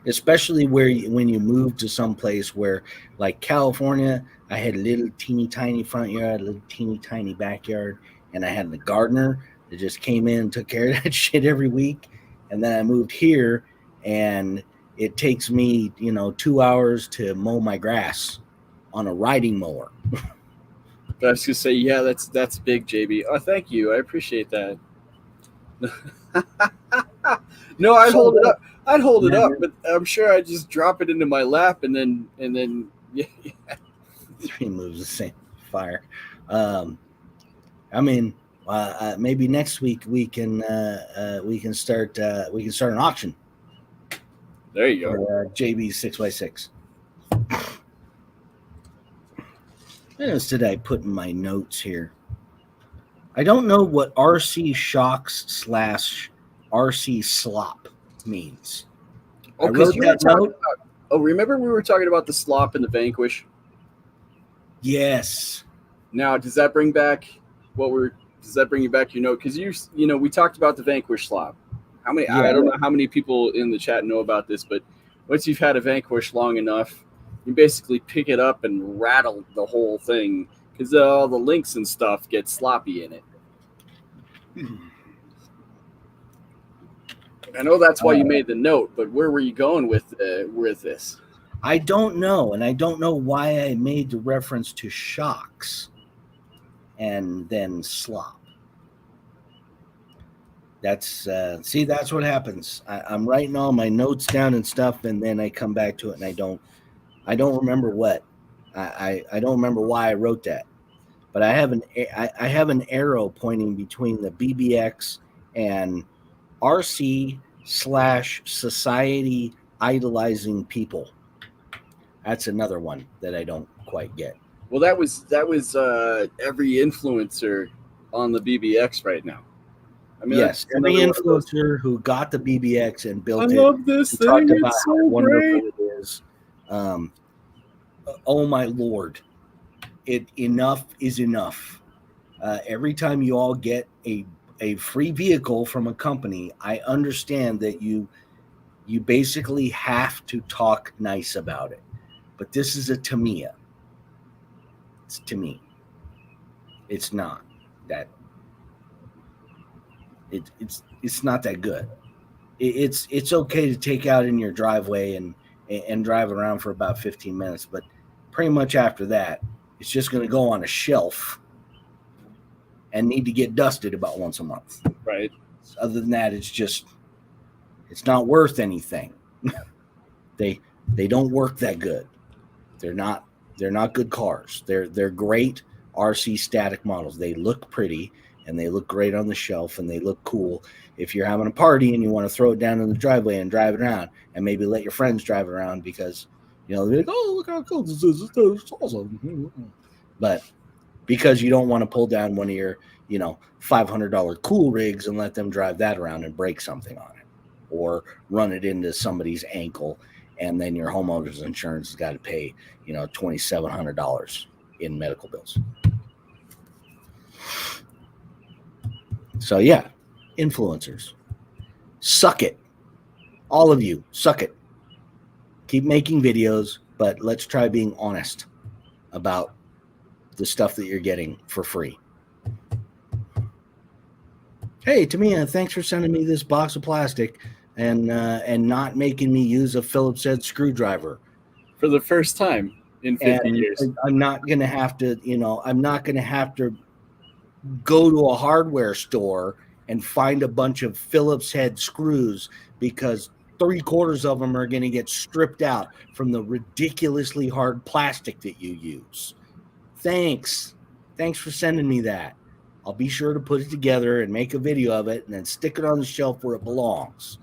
especially when you move to some place where, like California, I had a little teeny tiny front yard, a little teeny tiny backyard, and I had the gardener that just came in and took care of that shit every week. And then I moved here, and it takes me 2 hours to mow my grass on a riding mower. I was gonna say, yeah, that's big, JB. Oh, thank you, I appreciate that. No, I'd hold it up. I'd hold it up, but I'm sure I'd just drop it into my lap and then yeah. Three moves the same fire. I mean, maybe next week we can start an auction. There you go. For, JB's 6x6. What else did I put in my notes here? I don't know what RC shocks / RC slop means. Oh, because you were talking about, remember we were talking about the slop and the Vanquish? Yes. Now, does that bring back does that bring you back your note? Because we talked about the Vanquish slop. How many? Yeah. I don't know how many people in the chat know about this, but once you've had a Vanquish long enough, you basically pick it up and rattle the whole thing because all the links and stuff get sloppy in it. I know that's why you made the note, but where were you going with this? I don't know, and I don't know why I made the reference to shocks and then slop. That's that's what happens. I'm writing all my notes down and stuff, and then I come back to it, and I don't remember what. I don't remember why I wrote that, but I have an arrow pointing between the BBX and RC / society idolizing people. That's another one that I don't quite get. Well, that was every influencer on the BBX right now. I mean, yes, every influencer who got the BBX and built it. I love this thing. It's so wonderful great. It is. oh my Lord, enough is enough. Every time you all get a free vehicle from a company, I understand that you basically have to talk nice about it. But this is a Tamiya. It's to me. It's not that. It's not that good. It's okay to take out in your driveway and drive around for about 15 minutes, but pretty much after that, it's just going to go on a shelf and need to get dusted about once a month. Right. Other than that, it's not worth anything. They don't work that good. They're not good cars. They're great RC static models. They look pretty and they look great on the shelf and they look cool. If you're having a party and you want to throw it down in the driveway and drive it around and maybe let your friends drive it around because, they're like, oh, look how cool this is. It's awesome. But because you don't want to pull down one of your, $500 cool rigs and let them drive that around and break something on it or run it into somebody's ankle. And then your homeowner's insurance has got to pay, $2,700 in medical bills. So, yeah, influencers. Suck it. All of you, suck it. Keep making videos, but let's try being honest about the stuff that you're getting for free. Hey, Tamiya, thanks for sending me this box of plastic and not making me use a Phillips head screwdriver. For the first time in 50 years. I'm not going to have to, I'm not going to have to go to a hardware store and find a bunch of Phillips head screws because 3/4 of them are going to get stripped out from the ridiculously hard plastic that you use. Thanks for sending me that. I'll be sure to put it together and make a video of it and then stick it on the shelf where it belongs.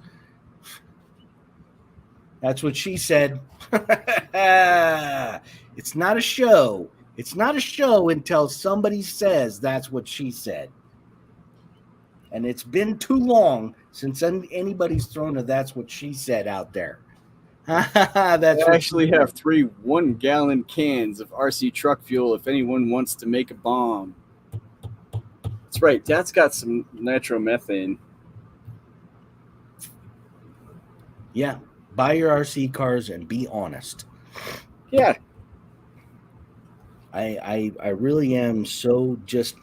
That's what she said. It's not a show. It's not a show until somebody says that's what she said. And it's been too long since anybody's thrown a that's what she said out there. They actually have 3 1-gallon cans of RC truck fuel if anyone wants to make a bomb. That's right. Dad's got some nitromethane. Yeah. Buy your RC cars and be honest. Yeah. I really am so just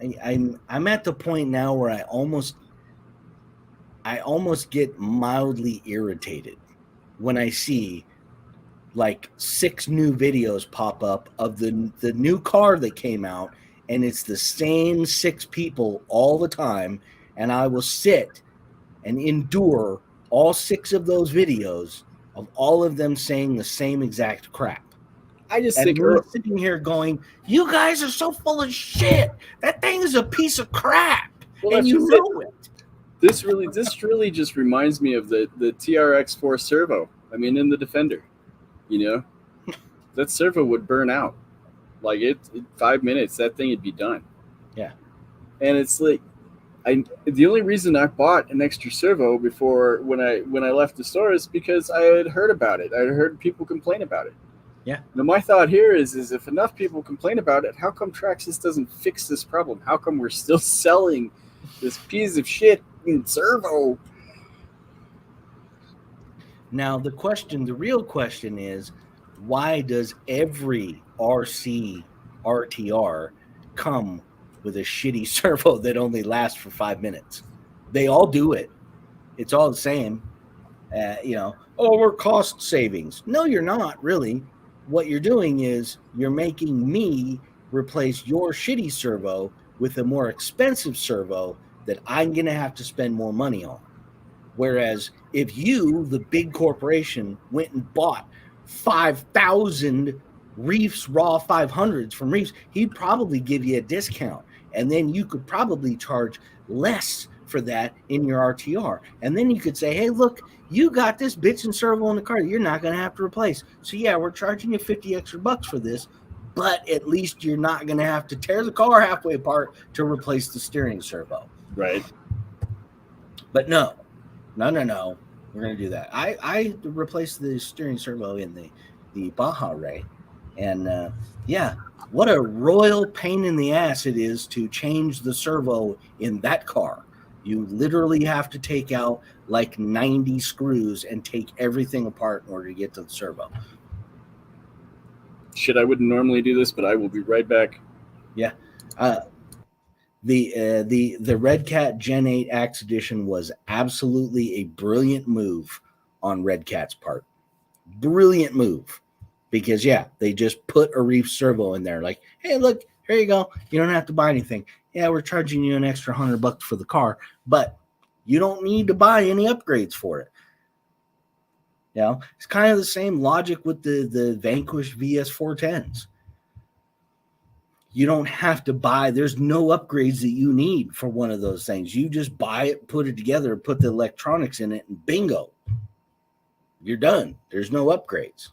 I'm at the point now where I almost get mildly irritated when I see like 6 new videos pop up of the new car that came out, and it's the same 6 people all the time, and I will sit and endure all 6 of those videos of all of them saying the same exact crap. I just think we're sitting here going, you guys are so full of shit. That thing is a piece of crap. Well, and you know it. This really just reminds me of the TRX4 servo. I mean, in the Defender, that servo would burn out. Like in 5 minutes, that thing would be done. Yeah. And it's like, the only reason I bought an extra servo before when I left the store is because I had heard about it. I had heard people complain about it. Yeah. Now my thought here is if enough people complain about it, how come Traxxas doesn't fix this problem? How come we're still selling this piece of shit in servo? Now the real question is, why does every RC RTR come with a shitty servo that only lasts for 5 minutes? They all do it. It's all the same. We're cost savings. No, you're not really. What you're doing is you're making me replace your shitty servo with a more expensive servo that I'm going to have to spend more money on. Whereas if you, the big corporation, went and bought 5,000 Reefs Raw 500s from Reefs, he'd probably give you a discount. And then you could probably charge less for that in your RTR. And then you could say, hey, look, you got this bitchin' servo in the car that you're not going to have to replace. So, yeah, we're charging you $50 extra for this, but at least you're not going to have to tear the car halfway apart to replace the steering servo. Right. But no. We're gonna do that. I replaced the steering servo in the Baja Ray, and yeah, what a royal pain in the ass it is to change the servo in that car. You literally have to take out like 90 screws and take everything apart in order to get to the servo. Shit, I wouldn't normally do this, but I will be right back. Yeah. The Red Cat Gen 8 Axe Edition was absolutely a brilliant move on Red Cat's part. Brilliant move. Because, yeah, they just put a reef servo in there. Like, hey, look, here you go. You don't have to buy anything. Yeah, we're charging you an extra $100 for the car, but you don't need to buy any upgrades for it. You know, it's kind of the same logic with the Vanquish VS410s. You don't have to buy. There's no upgrades that you need for one of those things. You just buy it, put it together, put the electronics in it, and bingo. You're done. There's no upgrades.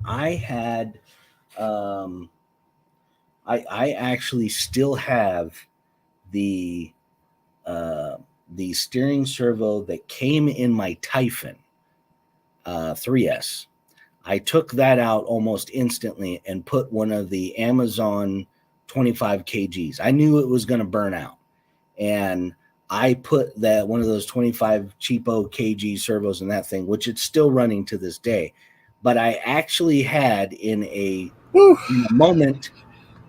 I had, I actually still have the steering servo that came in my Typhon 3S. I took that out almost instantly and put one of the Amazon 25 kgs. I knew it was going to burn out, and I put that one of those 25 cheapo kg servos in that thing, which it's still running to this day. But I actually had in a moment,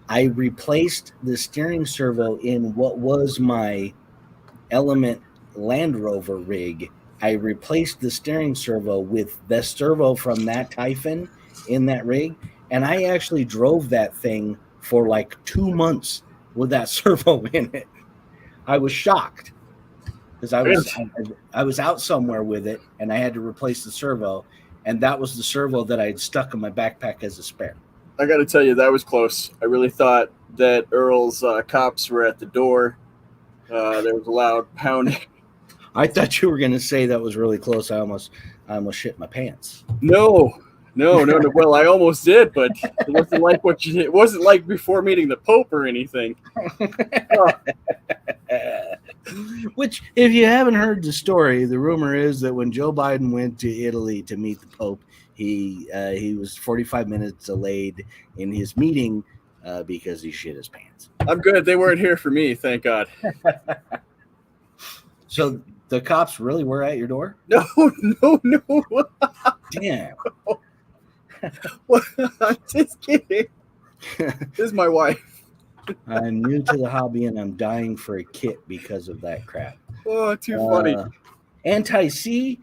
I replaced the steering servo in what was my Element Land Rover rig. I replaced the steering servo with the servo from that Typhon in that rig, and I actually drove that thing for like 2 months with that servo in it. I was shocked because I was out somewhere with it, and I had to replace the servo, and that was the servo that I had stuck in my backpack as a spare. I got to tell you, that was close. I really thought that Earl's cops were at the door. There was a loud pounding. I thought you were going to say that was really close. I almost shit my pants. No. Well, I almost did, but it wasn't like it wasn't like before meeting the Pope or anything. Which, if you haven't heard the story, the rumor is that when Joe Biden went to Italy to meet the Pope, he was 45 minutes delayed in his meeting because he shit his pants. I'm good. They weren't here for me, thank God. So the cops really were at your door? No. Damn. I'm just kidding. This is my wife. I'm new to the hobby and I'm dying for a kit because of that crap. Oh, too funny. Anti-C,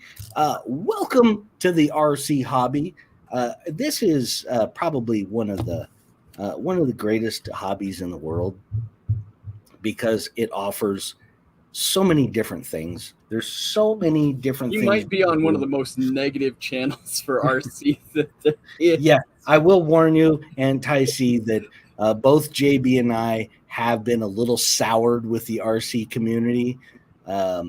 welcome to the RC hobby. This is probably one of the greatest hobbies in the world because it offers so many different things. There's so many different things. You might be on one of the most negative channels for RC that there is. Yeah, I will warn you, Anti-C, that both JB and I have been a little soured with the RC community. But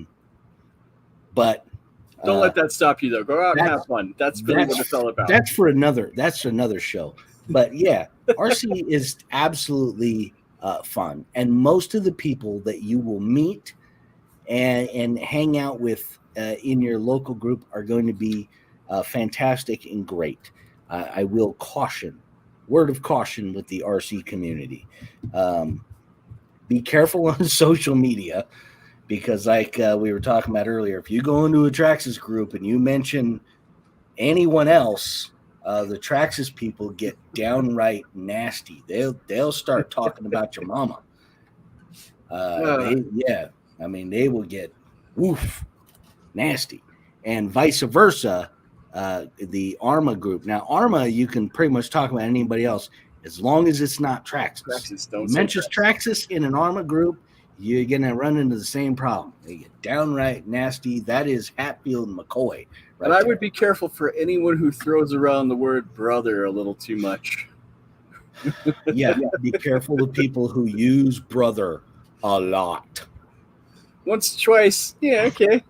don't let that stop you, though. Go out and have fun. That's really what it's all about. That's another show. But yeah, RC is absolutely fun. And most of the people that you will meet and hang out with in your local group are going to be fantastic and great. I will caution, word of caution with the RC community. Be careful on social media because like we were talking about earlier, if you go into a Traxxas group and you mention anyone else, the Traxxas people get downright nasty. They'll start talking about your mama. They will get nasty, and vice versa. The ARMA group. Now, ARMA, you can pretty much talk about anybody else as long as it's not Traxxas. You mention Traxxas in an ARMA group, you're gonna run into the same problem. They get downright nasty. That is Hatfield and McCoy. Right, and I would be careful for anyone who throws around the word brother a little too much. Yeah, be careful of people who use brother a lot. Once, twice, yeah, okay.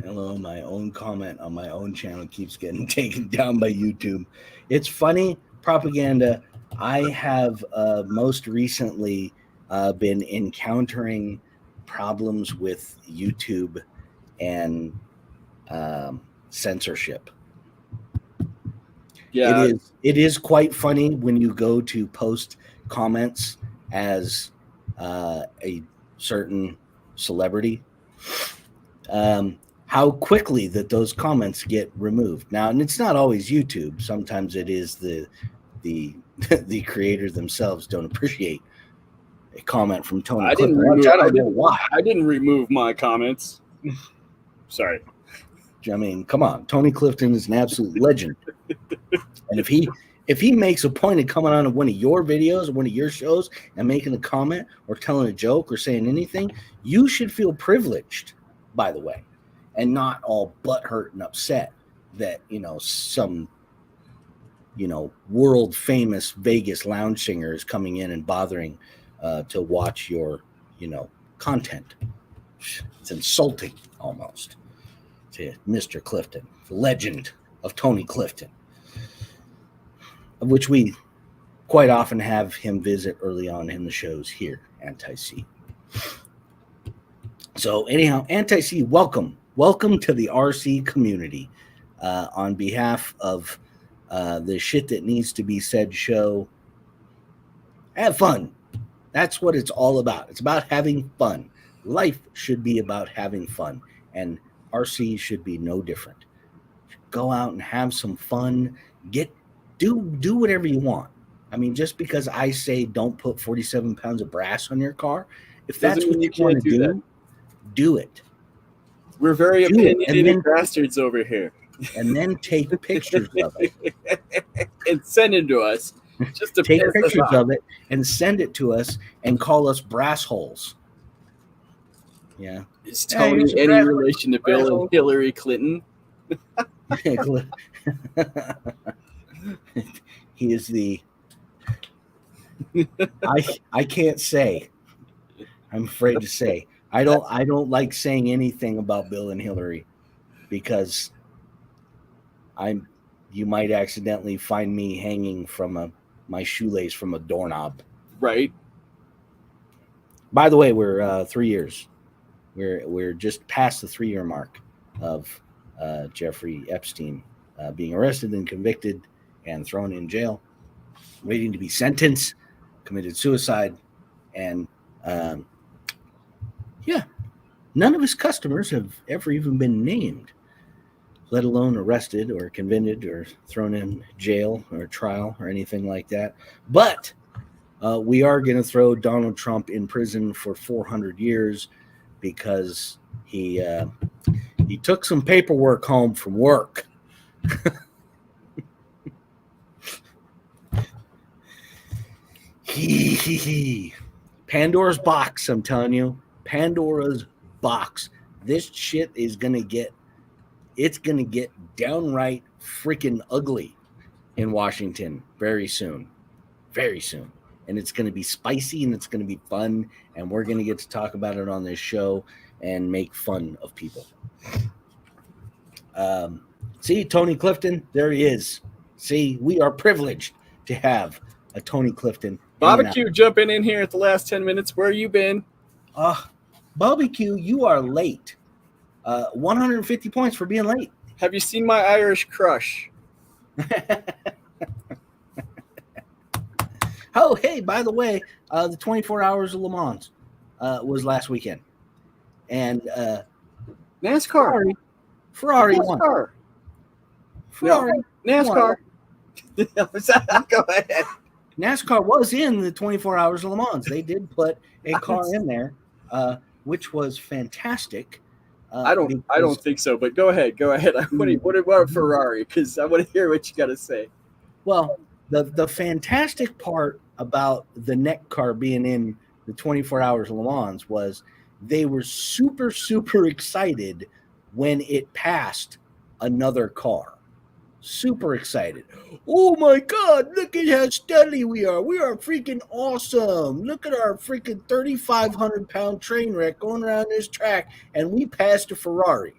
Hello, my own comment on my own channel keeps getting taken down by YouTube. It's funny propaganda. I have most recently been encountering problems with YouTube and censorship. Yeah, it is quite funny when you go to post comments as a certain celebrity, how quickly that those comments get removed. Now, and it's not always YouTube. Sometimes it is the the creators themselves don't appreciate a comment from Tony Clifton. I didn't remove my comments. Sorry. I mean, come on. Tony Clifton is an absolute legend. And if he makes a point of coming on one of your videos or one of your shows and making a comment or telling a joke or saying anything, you should feel privileged, by the way, and not all butthurt and upset that, some, world famous Vegas lounge singer is coming in and bothering to watch your, content. It's insulting almost to Mr. Clifton, the legend of Tony Clifton, of which we quite often have him visit early on in the shows here, Anti-C. So anyhow, Anti-C, welcome to the RC community. On behalf of the Shit That Needs to Be Said show, have fun. That's what it's all about. It's about having fun. Life should be about having fun, and RC should be no different. Go out and have some fun. Do whatever you want. I mean, just because I say don't put 47 pounds of brass on your car, if that's what you want to do it. We're very opinionated bastards over here. And then take pictures of it. And send it to us. Just to take pictures of it and send it to us and call us brass holes. Yeah. Is Tony any relation to Bill and Hillary Clinton? He is the I can't say. I'm afraid to say. I don't like saying anything about Bill and Hillary because you might accidentally find me hanging from my shoelace from a doorknob. Right. By the way, we're 3 years. We're just past the 3-year mark of Jeffrey Epstein being arrested and convicted and thrown in jail, waiting to be sentenced, committed suicide, and none of his customers have ever even been named, let alone arrested or convicted or thrown in jail or trial or anything like that. But we are going to throw Donald Trump in prison for 400 years because he took some paperwork home from work. Pandora's box, I'm telling you. Pandora's box. This shit is going to get downright freaking ugly in Washington very soon. Very soon. And it's going to be spicy and it's going to be fun. And we're going to get to talk about it on this show and make fun of people. See, Tony Clifton, there he is. See, we are privileged to have a Tony Clifton. Barbecue jumping in here at the last 10 minutes. Where you been? Barbecue, you are late. 150 points for being late. Have you seen my Irish crush? Oh, hey, by the way, the 24 Hours of Le Mans was last weekend. And NASCAR. Ferrari won. Ferrari. NASCAR. Go ahead. NASCAR was in the 24 Hours of Le Mans. They did put a car in there, which was fantastic. I don't think so, but go ahead. What about Ferrari? Because I want to hear what you got to say. Well, the fantastic part about the neck car being in the 24 Hours of Le Mans was they were super, super excited when it passed another car. Super excited. Oh my God, look at how steady we are. We are freaking awesome. Look at our freaking 3,500-pound train wreck going around this track. And we passed a Ferrari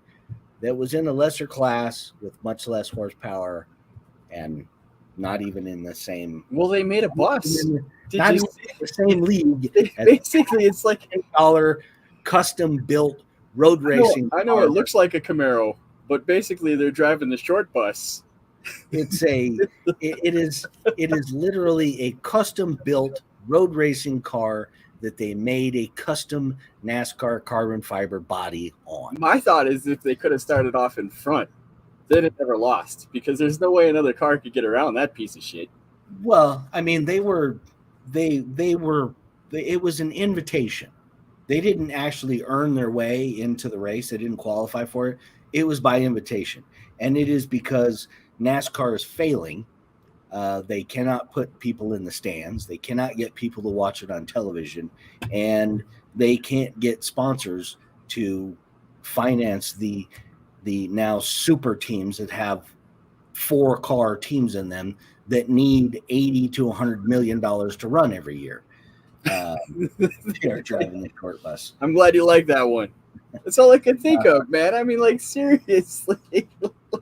that was in a lesser class with much less horsepower. And not even in the same. Well, they made a bus. Not even in the same league. Basically, it's like $8 custom built road racing. I know it looks like a Camaro, but basically they're driving the short bus. It is literally a custom built road racing car that they made a custom NASCAR carbon fiber body on. My thought is if they could have started off in front, then it never lost, because there's no way another car could get around that piece of shit. Well, I mean, it was an invitation. They didn't actually earn their way into the race. They didn't qualify for it. It was by invitation. And it is because NASCAR is failing. They cannot put people in the stands. They cannot get people to watch it on television. And they can't get sponsors to finance the now super teams that have 4-car teams in them that need $80 to $100 million to run every year. They're driving the short bus. I'm glad you like that one. That's all I can think of, man. I mean, like, seriously.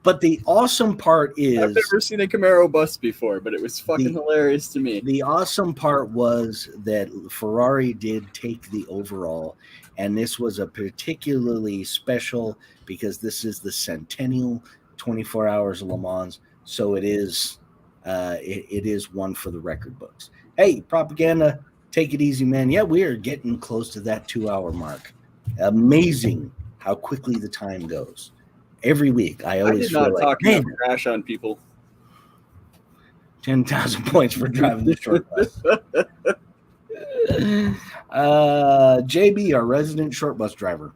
But the awesome part is, I've never seen a Camaro bus before, but it was fucking hilarious to me. The awesome part was that Ferrari did take the overall, and this was a particularly special because this is the centennial 24 Hours of Le Mans, so it is one for the record books. Hey, propaganda, take it easy, man. Yeah, we are getting close to that 2-hour mark. Amazing how quickly the time goes. Every week, I always feel like, talk man, crash on people. 10,000 points for driving the short bus. JB, our resident short bus driver.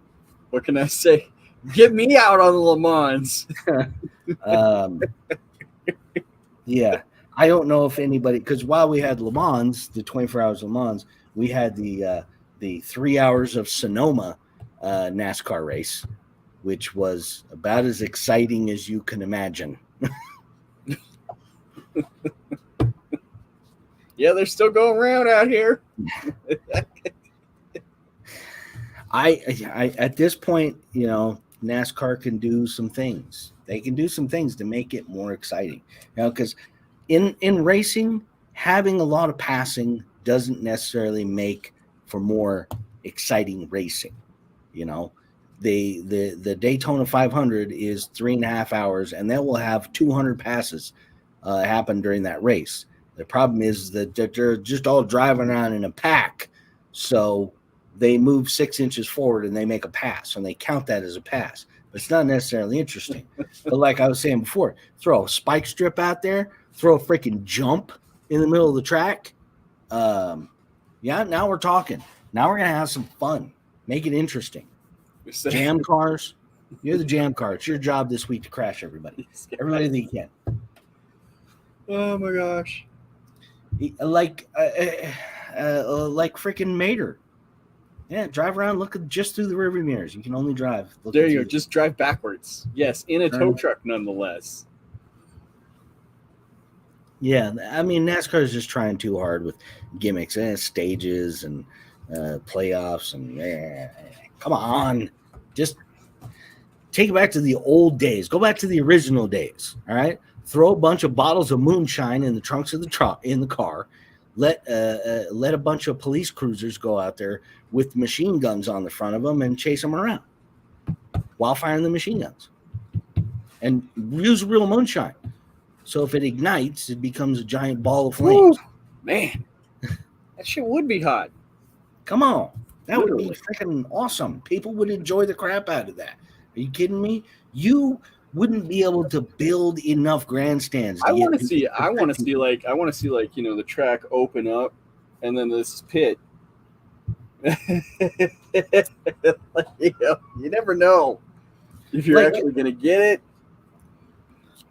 What can I say? Get me out on the Le Mans. Yeah, I don't know if anybody, because while we had Le Mans, the 24 Hours of Le Mans, we had the 3 hours of Sonoma NASCAR race, which was about as exciting as you can imagine. Yeah, they're still going around out here. I at this point, NASCAR can do some things. They can do some things to make it more exciting. Because in racing, having a lot of passing doesn't necessarily make for more exciting racing. The Daytona 500 is 3.5 hours, and that will have 200 passes happen during that race. The problem is that they're just all driving around in a pack, so they move 6 inches forward and they make a pass, and they count that as a pass. But it's not necessarily interesting. But like I was saying before, throw a spike strip out there, throw a freaking jump in the middle of the track. Yeah, now we're talking. Now we're going to have some fun. Make it interesting. Jam cars. You're the jam car. It's your job this week to crash everybody. Everybody that you can. Oh, my gosh. Like freaking Mater. Yeah, drive around, look just through the rearview mirrors. You can only drive. There you go. Just drive backwards. Yes, in a tow truck, nonetheless. Yeah, I mean, NASCAR is just trying too hard with gimmicks and stages and playoffs and come on, just take it back to the old days. Go back to the original days. All right, throw a bunch of bottles of moonshine in the trunks of the car. Let a bunch of police cruisers go out there with machine guns on the front of them and chase them around while firing the machine guns, and use real moonshine. So if it ignites, it becomes a giant ball of flames. Ooh, man, that shit would be hot. Come on. That would be freaking awesome. People would enjoy the crap out of that. Are you kidding me? You wouldn't be able to build enough grandstands. I want to see like the track open up and then this pit. You never know if you're actually going to get it.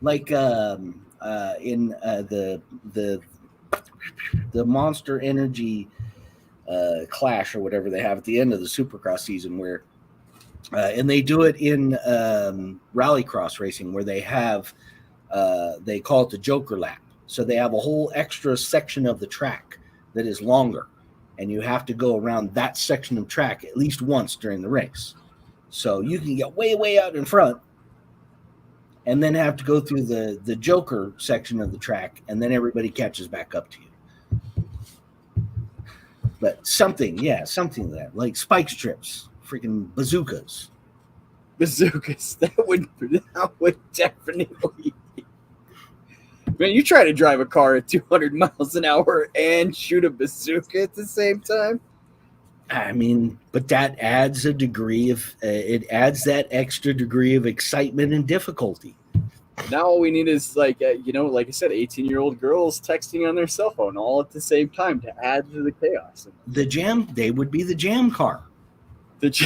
Like in the Monster Energy Clash or whatever they have at the end of the Supercross season, where and they do it in rallycross racing, where they have they call it the Joker lap. So they have a whole extra section of the track that is longer, and you have to go around that section of track at least once during the race. So you can get way out in front and then have to go through the Joker section of the track, and then everybody catches back up to you. But something like that, like spike strips, freaking bazookas. That would definitely. Man, you try to drive a car at 200 miles an hour and shoot a bazooka at the same time. I mean, but that adds a degree of it adds that extra degree of excitement and difficulty. Now all we need is like I said, 18-year-old girls texting on their cell phone all at the same time to add to the chaos. They would be the jam car. It's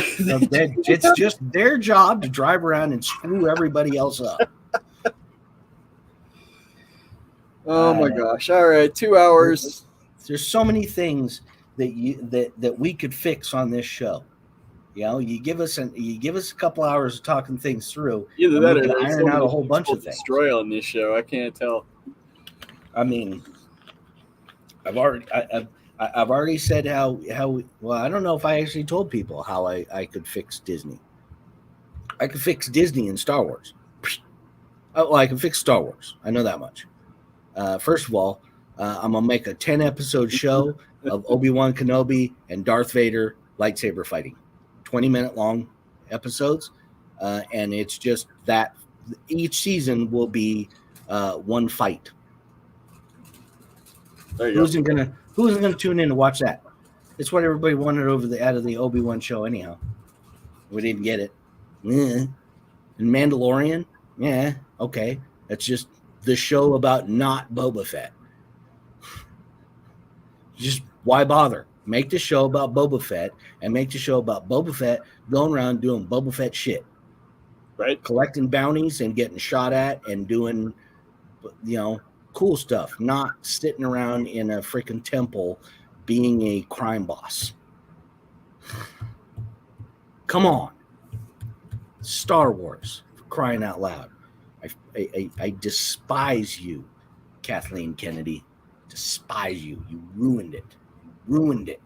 just their job to drive around and screw everybody else up. Oh my gosh! All right, 2 hours. There's so many things that we could fix on this show. You give us a couple hours of talking things through. Either that or iron out a whole bunch of things. Destroy on this show. I can't tell. I mean, I've already said how well, I don't know if I actually told people how I could fix Disney. I could fix Disney and Star Wars. Oh, well, I can fix Star Wars. I know that much. First of all, I'm gonna make a 10-episode show of Obi-Wan Kenobi and Darth Vader lightsaber fighting. 20-minute long episodes, and it's just that each season will be one fight. Who's gonna tune in to watch that? It's what everybody wanted out of the Obi-Wan show anyhow. We didn't get it. And Mandalorian, yeah, okay. That's just the show about not Boba Fett. Just why bother? Make the show about Boba Fett and make the show about Boba Fett going around doing Boba Fett shit. Right. Collecting bounties and getting shot at and doing, cool stuff. Not sitting around in a freaking temple being a crime boss. Come on. Star Wars, for crying out loud. I despise you, Kathleen Kennedy. Despise you. You ruined it.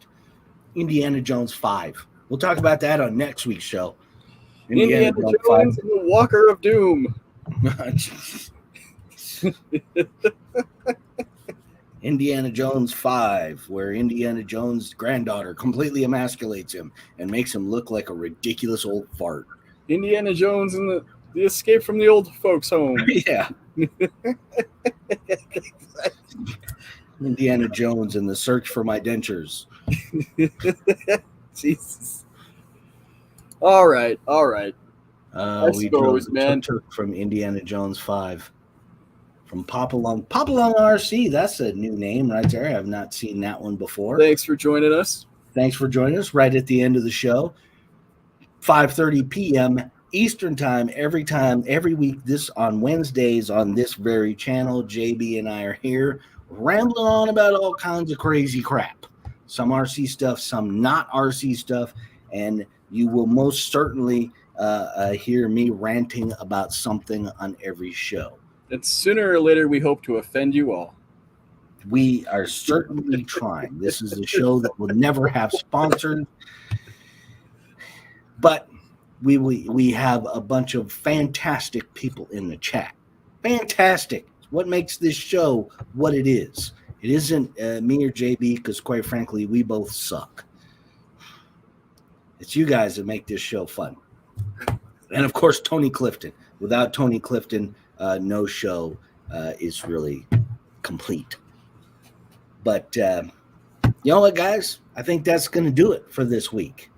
Indiana Jones 5. We'll talk about that on next week's show. Indiana Jones and the Walker of Doom. Indiana Jones 5, where Indiana Jones' granddaughter completely emasculates him and makes him look like a ridiculous old fart. Indiana Jones and the escape from the old folks' home. Yeah. Indiana Jones and the search for my dentures. Jesus. All right. We drove the tuk-tuk from Indiana Jones 5. From Popalong RC. That's a new name right there. I have not seen that one before. Thanks for joining us. Right at the end of the show. 5:30 p.m. Eastern time, every week, this on Wednesdays on this very channel. JB and I are here rambling on about all kinds of crazy crap. Some RC stuff, some not RC stuff, and you will most certainly hear me ranting about something on every show. And sooner or later, we hope to offend you all. We are certainly trying. This is a show that will never have sponsors, but we have a bunch of fantastic people in the chat. Fantastic. What makes this show what it is. It isn't me or JB, because quite frankly, we both suck. It's you guys that make this show fun. And of course, Tony Clifton. Without Tony Clifton, no show is really complete. But you know what, guys? I think that's going to do it for this week.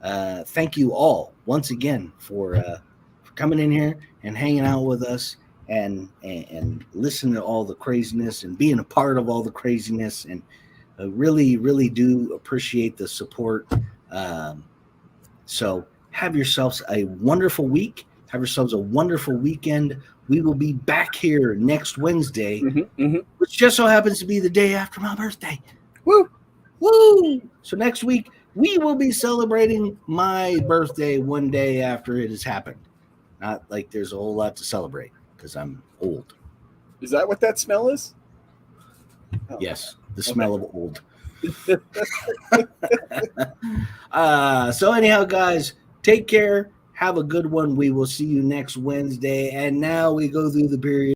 Thank you all once again for coming in here and hanging out with us and listening to all the craziness and being a part of all the craziness. And really, really do appreciate the support. So have yourselves a wonderful week. Have yourselves a wonderful weekend. We will be back here next Wednesday, which just so happens to be the day after my birthday. Woo! Woo! So next week, we will be celebrating my birthday one day after it has happened. Not like there's a whole lot to celebrate because I'm old. Is that what that smell is? Oh. Yes, the smell of old. So anyhow, guys, take care. Have a good one. We will see you next Wednesday. And now we go through the period